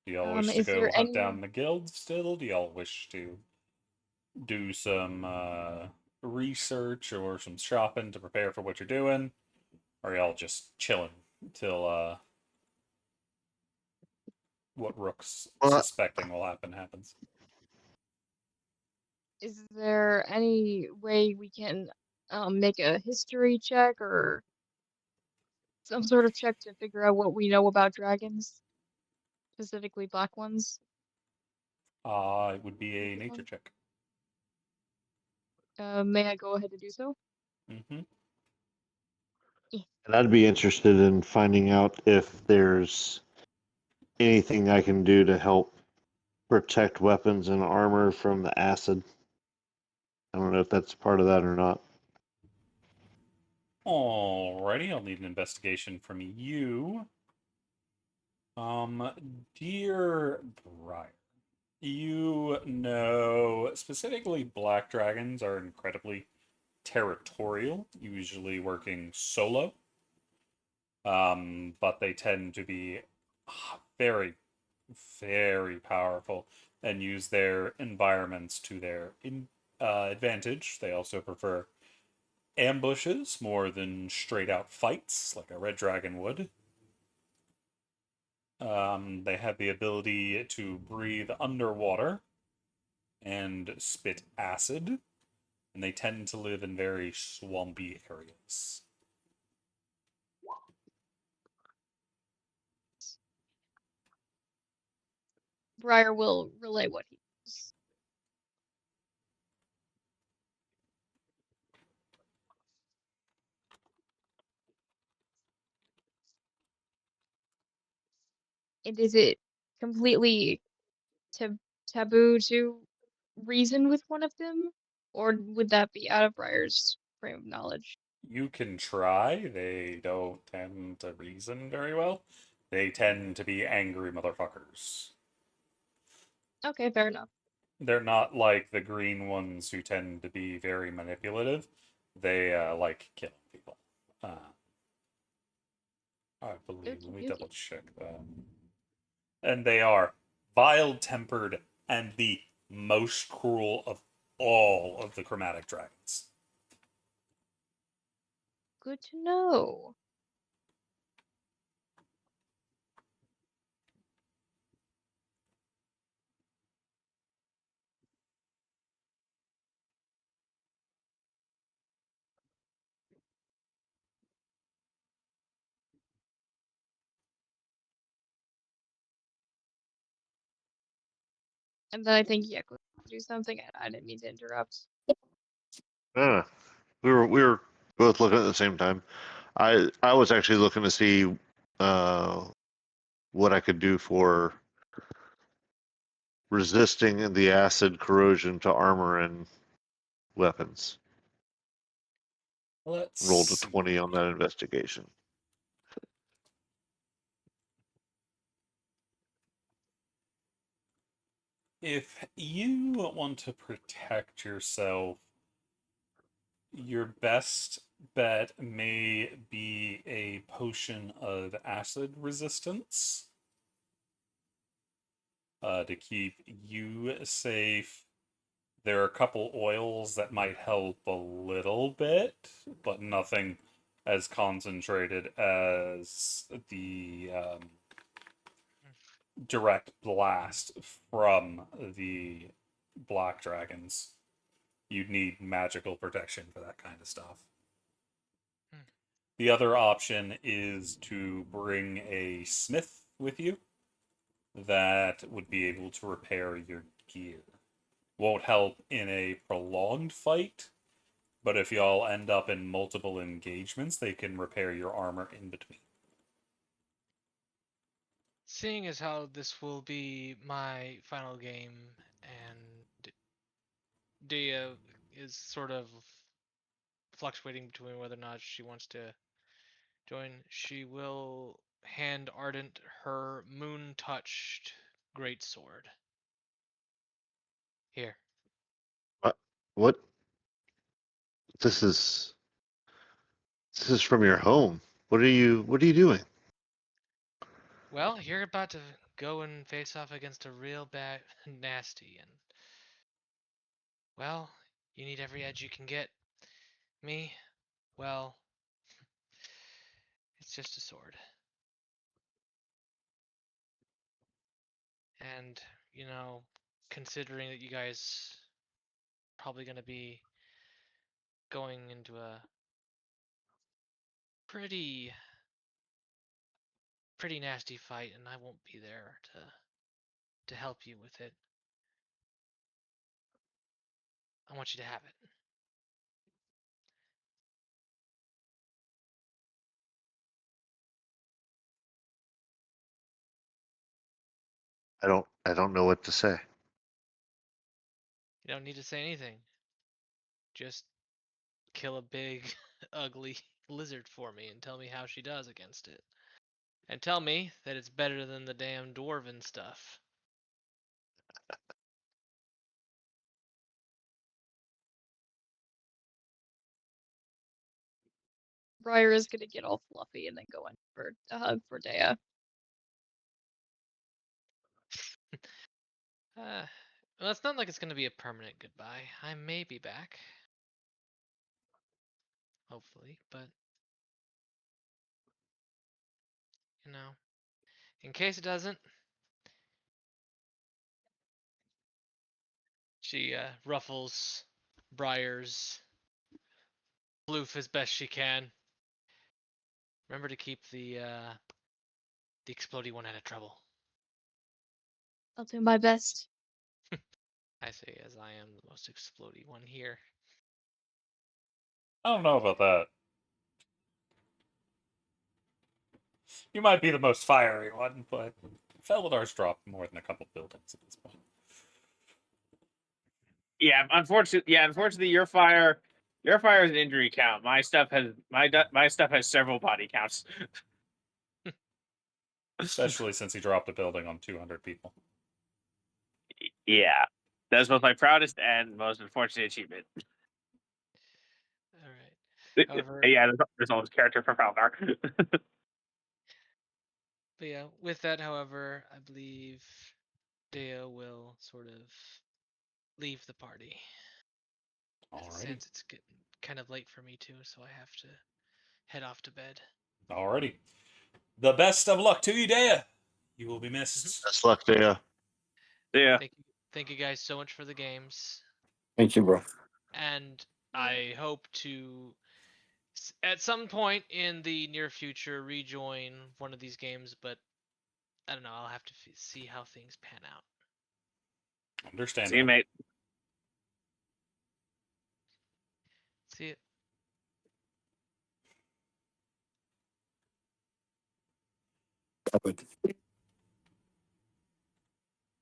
A: Do y'all wish to
D: Is there
A: go hunt
D: any?
A: down the guild still? Do y'all wish to do some research or some shopping to prepare for what you're doing? Or are y'all just chilling till what Rook's
B: Well,
A: suspecting will happen happens?
D: Is there any way we can make a history check or some sort of check to figure out what we know about dragons, specifically black ones?
A: It would be a nature check.
D: May I go ahead and do so?
A: Mm-hmm.
B: and I'd be interested in finding out if there's anything I can do to help protect weapons and armor from the acid. I don't know if that's part of that or not.
A: Alrighty, I'll need an investigation from you. Dear Briar, you know specifically black dragons are incredibly territorial, usually working solo. But they tend to be very, very powerful and use their environments to their advantage. They also prefer ambushes more than straight out fights like a red dragon would. They have the ability to breathe underwater and spit acid, and they tend to live in very swampy areas.
D: Briar will relay what he knows. And is it completely taboo to reason with one of them? Or would that be out of Briar's frame of knowledge?
A: You can try. They don't tend to reason very well. They tend to be angry motherfuckers.
D: Okay, fair enough.
A: They're not like the green ones who tend to be very manipulative. They like killing people. I believe.
D: Okie
A: Let me double
D: dokie.
A: check that. And they are vile tempered and the most cruel of all of the chromatic dragons.
D: Good to know. And then I think Yek would do something. I didn't mean to interrupt.
B: Ah, we were both looking at the same time. I was actually looking to see uh, what I could do for resisting the acid corrosion to armor and weapons.
A: Let's
B: Rolled a
A: see.
B: 20 on that investigation.
A: If you want to protect yourself, your best bet may be a potion of acid resistance to keep you safe. There are a couple oils that might help a little bit, but nothing as concentrated as the direct blast from the black dragons. You'd need magical protection for that kind of stuff.
C: Hmm.
A: The other option is to bring a smith with you that would be able to repair your gear. Won't help in a prolonged fight, but if y'all end up in multiple engagements, they can repair your armor in between.
C: Seeing as how this will be my final game and Dia is sort of fluctuating between whether or not she wants to join, she will hand Ardent her moon touched greatsword. Here.
B: What? What? This is this is from your home. What are you doing?
C: Well, you're about to go and face off against a real bad nasty, and well, you need every edge you can get. Me, well, it's just a sword. And, you know, considering that you guys probably going to be going into a pretty nasty fight, and I won't be there to help you with it. I want you to have it.
B: I don't know what to say.
C: You don't need to say anything. Just kill a big, ugly lizard for me and tell me how she does against it. And tell me that it's better than the damn dwarven stuff.
D: Briar is gonna get all fluffy and then go in for a hug for Dea.
C: Well, it's not like it's gonna be a permanent goodbye. I may be back. Hopefully, but in case it doesn't, she ruffles Briar's floof as best she can. Remember to keep the explodey one out of trouble.
D: I'll do my best.
C: I say as I am the most explodey one here.
A: I don't know about that. You might be the most fiery one, but Felidar's dropped more than a couple buildings at this point.
E: Yeah, unfortunately, your fire is an injury count. My stuff has several body counts.
A: Especially since he dropped a building on 200 people.
E: Yeah, that's both my proudest and most unfortunate achievement.
C: All right. However,
E: Yeah, there's always character for Falnar.
C: but yeah, with that, however, I believe Deo will sort of leave the party.
A: Alrighty.
C: Since it's getting kind of late for me too, so I have to head off to bed.
A: Alrighty. The best of luck to you, Dea. You will be missed.
B: Best luck to you.
E: Yeah.
C: Thank you guys so much for the games,
F: Thank you, bro.
C: and I hope to at some point in the near future rejoin one of these games, but I don't know. I'll have to see how things pan out.
A: Understandable.
E: See you, mate.
C: See it.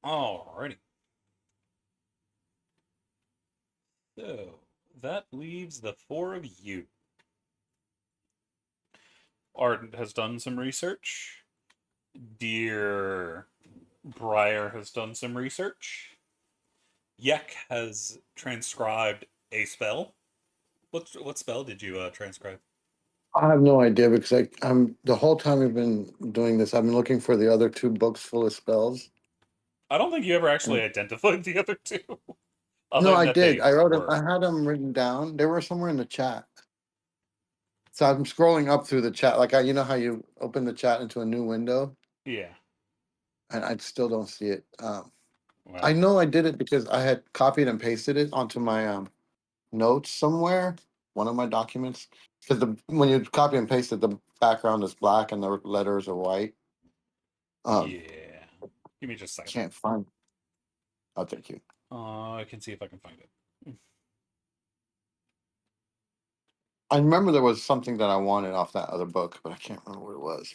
A: Alrighty. So, that leaves the four of you. Art has done some research. Dear Briar has done some research. Yek has transcribed a spell. What spell did you transcribe?
F: I have no idea because I'm the whole time we've been doing this, I've been looking for the other two books full of spells.
A: I don't think you ever actually identified the other two.
F: No, I
A: than that
F: did.
A: they
F: I wrote them.
A: were.
F: I had them written down. They were somewhere in the chat. So I'm scrolling up through the chat, like you know how you open the chat into a new window,
A: Yeah.
F: and I still don't see it.
A: Well,
F: I know I did it because I had copied and pasted it onto my notes somewhere, one of my documents. Because when you copy and paste it, the background is black and the letters are white.
A: yeah. Give me just a second.
F: Can't find. Oh, thank you.
A: I can see if I can find it.
F: I remember there was something that I wanted off that other book, but I can't remember what it was.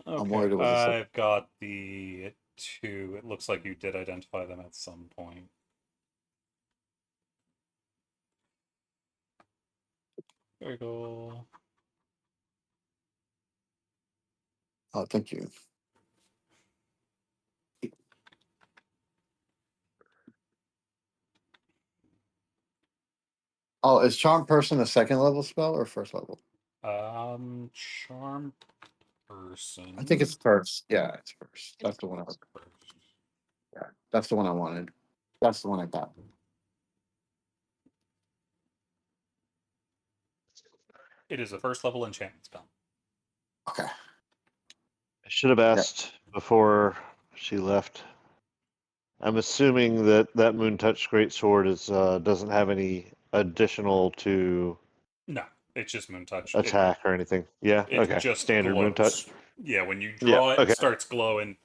F: I'm
A: Okay,
F: worried it was a
A: I've got the two. It looks like you did identify them at some point. Very cool.
F: Oh, thank you. Oh, is Charm Person a second level spell or first level?
A: Charm person.
F: I think it's first. Yeah, it's first. That's the one I was.
A: First.
F: Yeah, that's the one I wanted. That's the one I got.
A: It is a first level enchantment spell.
F: Okay.
B: I should have asked before she left. I'm assuming that Moon Touch Greatsword is doesn't have any additional to
A: No, it's just moon touch.
B: attack or anything. Yeah.
A: It
B: Okay.
A: just
B: Standard Moon
A: glows.
B: Touch.
A: Yeah, when you
B: Yeah.
A: draw it,
B: Okay.
A: it starts glowing,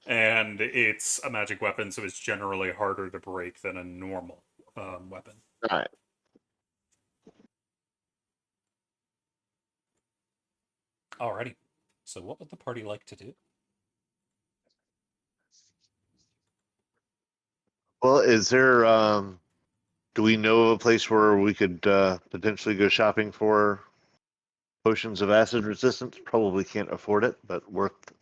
A: and it's a magic weapon, so it's generally harder to break than a normal weapon.
B: All right.
A: Alrighty. So, what would the party like to do?
B: Well, is there? Do we know of a place where we could potentially go shopping for potions of acid resistance? Probably can't afford it, but worth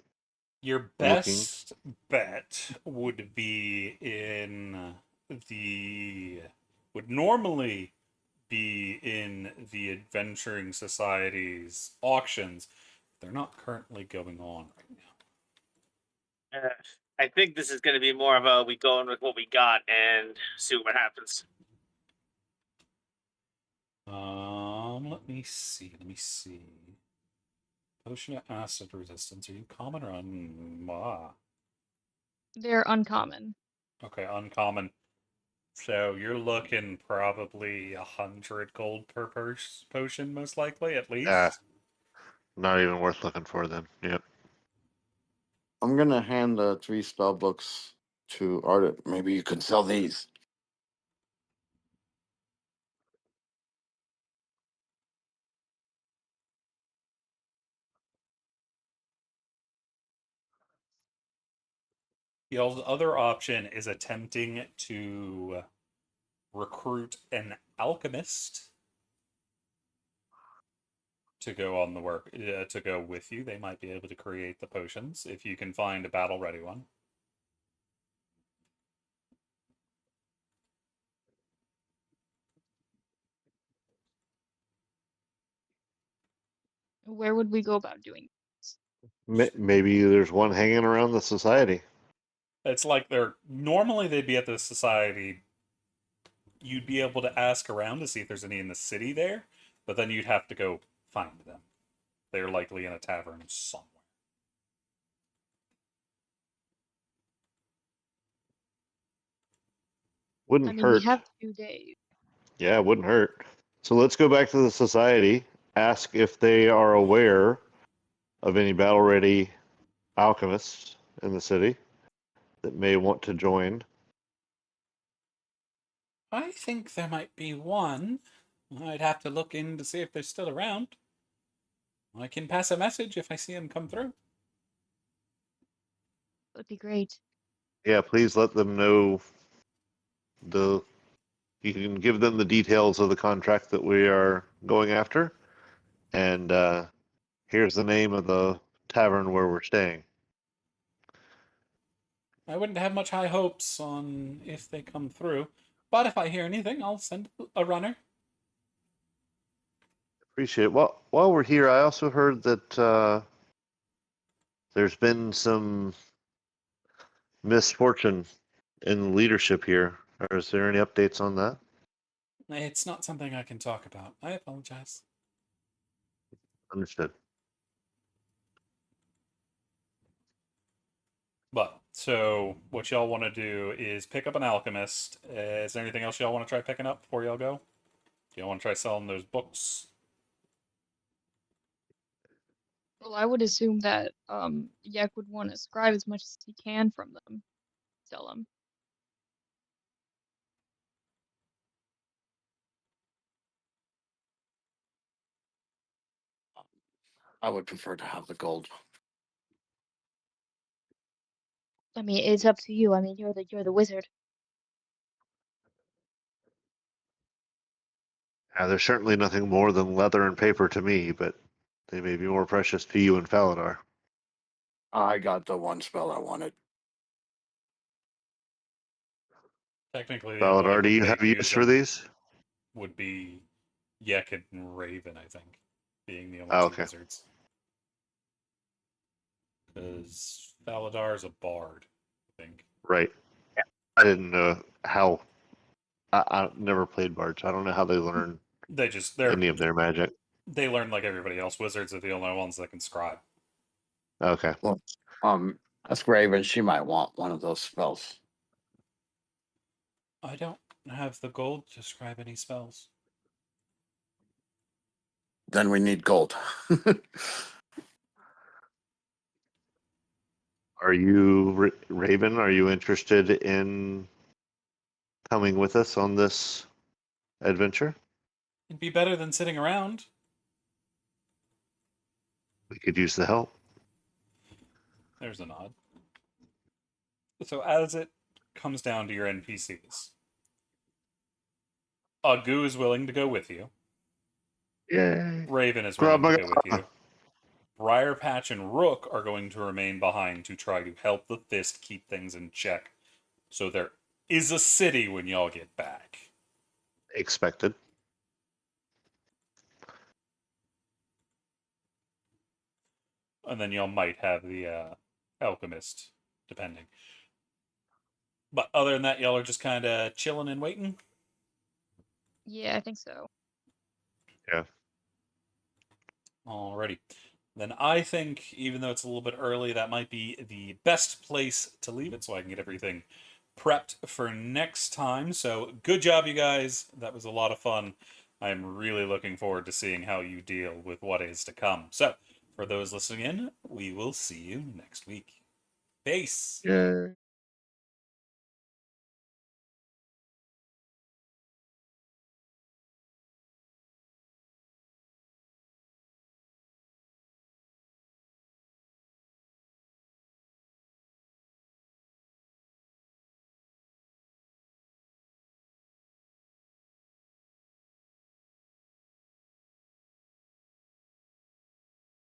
A: Your
B: looking.
A: best bet would be in the would normally be in the Adventuring Society's auctions. They're not currently going on right now.
E: I think this is going to be more of a we go in with what we got and see what happens.
A: Let me see. Let me see. Potion of acid resistance. Are you common or
D: They're uncommon.
A: Okay, uncommon. So you're looking probably 100 gold per potion, most likely, at least.
B: Not even worth looking for then. Yep.
F: I'm gonna hand the 3 spell books to Ardit. Maybe you could sell these.
A: The other option is attempting to recruit an alchemist to go on the work to go with you. They might be able to create the potions if you can find a battle ready one.
D: Where would we go about doing this?
B: Maybe there's one hanging around the society.
A: It's like normally they'd be at the society. You'd be able to ask around to see if there's any in the city there, but then you'd have to go find them. They're likely in a tavern somewhere.
D: I
B: Wouldn't
D: mean, we
B: hurt.
D: have 2 days.
B: Yeah, it wouldn't hurt. So let's go back to the society, ask if they are aware of any battle ready alchemists in the city that may want to join.
A: I think there might be one. I'd have to look in to see if they're still around. I can pass a message if I see them come through.
D: That'd be great.
B: Yeah, please let them know the you can give them the details of the contract that we are going after. And here's the name of the tavern where we're staying.
A: I wouldn't have much high hopes on if they come through, but if I hear anything, I'll send a runner.
B: Appreciate it. Well, while we're here, I also heard that there's been some misfortune in leadership here. Is there any updates on that?
A: It's not something I can talk about. I apologize.
B: Understood.
A: But, so, what y'all want to do is pick up an alchemist. Is there anything else y'all want to try picking up before y'all go? Do y'all want to try selling those books?
D: Well, I would assume that Yak would want to scribe as much as he can from them, sell them.
F: I would prefer to have the gold.
D: I mean, it's up to you. I mean, you're the wizard.
B: There's certainly nothing more than leather and paper to me, but they may be more precious to you and Faladar.
F: I got the 1 spell I wanted.
A: Technically, the only
B: Faladar, do you
A: they'd
B: have use
A: use
B: for
A: them
B: these?
A: would be Yek and Raven, I think, being the only
B: Oh,
A: two
B: okay.
A: wizards. Because Faladar's a bard, I think.
B: Right. I didn't know how. I never played bards. I don't know how they learn any of their magic.
A: They learn like everybody else. Wizards are the only ones that can scribe.
B: Okay.
F: Well, that's Raven. She might want one of those spells.
A: I don't have the gold to scribe any spells.
F: Then we need gold.
B: Are you, Raven, are you interested in coming with us on this adventure?
A: It'd be better than sitting around.
B: We could use the help.
A: There's a nod. So as it comes down to your NPCs, Agu is willing to go with you.
B: Yay.
A: Raven is
B: Grab
A: willing to
B: my
A: go with you. Briarpatch and Rook are going to remain behind to try to help the Fist keep things in check. So there is a city when y'all get back.
B: Expected.
A: And then y'all might have the alchemist depending. But other than that, y'all are just kind of chilling and waiting.
D: Yeah, I think so.
B: Yeah.
A: Alrighty. Then I think, even though it's a little bit early, that might be the best place to leave it so I can get everything prepped for next time. So good job, you guys. That was a lot of fun. I'm really looking forward to seeing how you deal with what is to come. So, for those listening in, we will see you next week. Peace.
B: Yeah.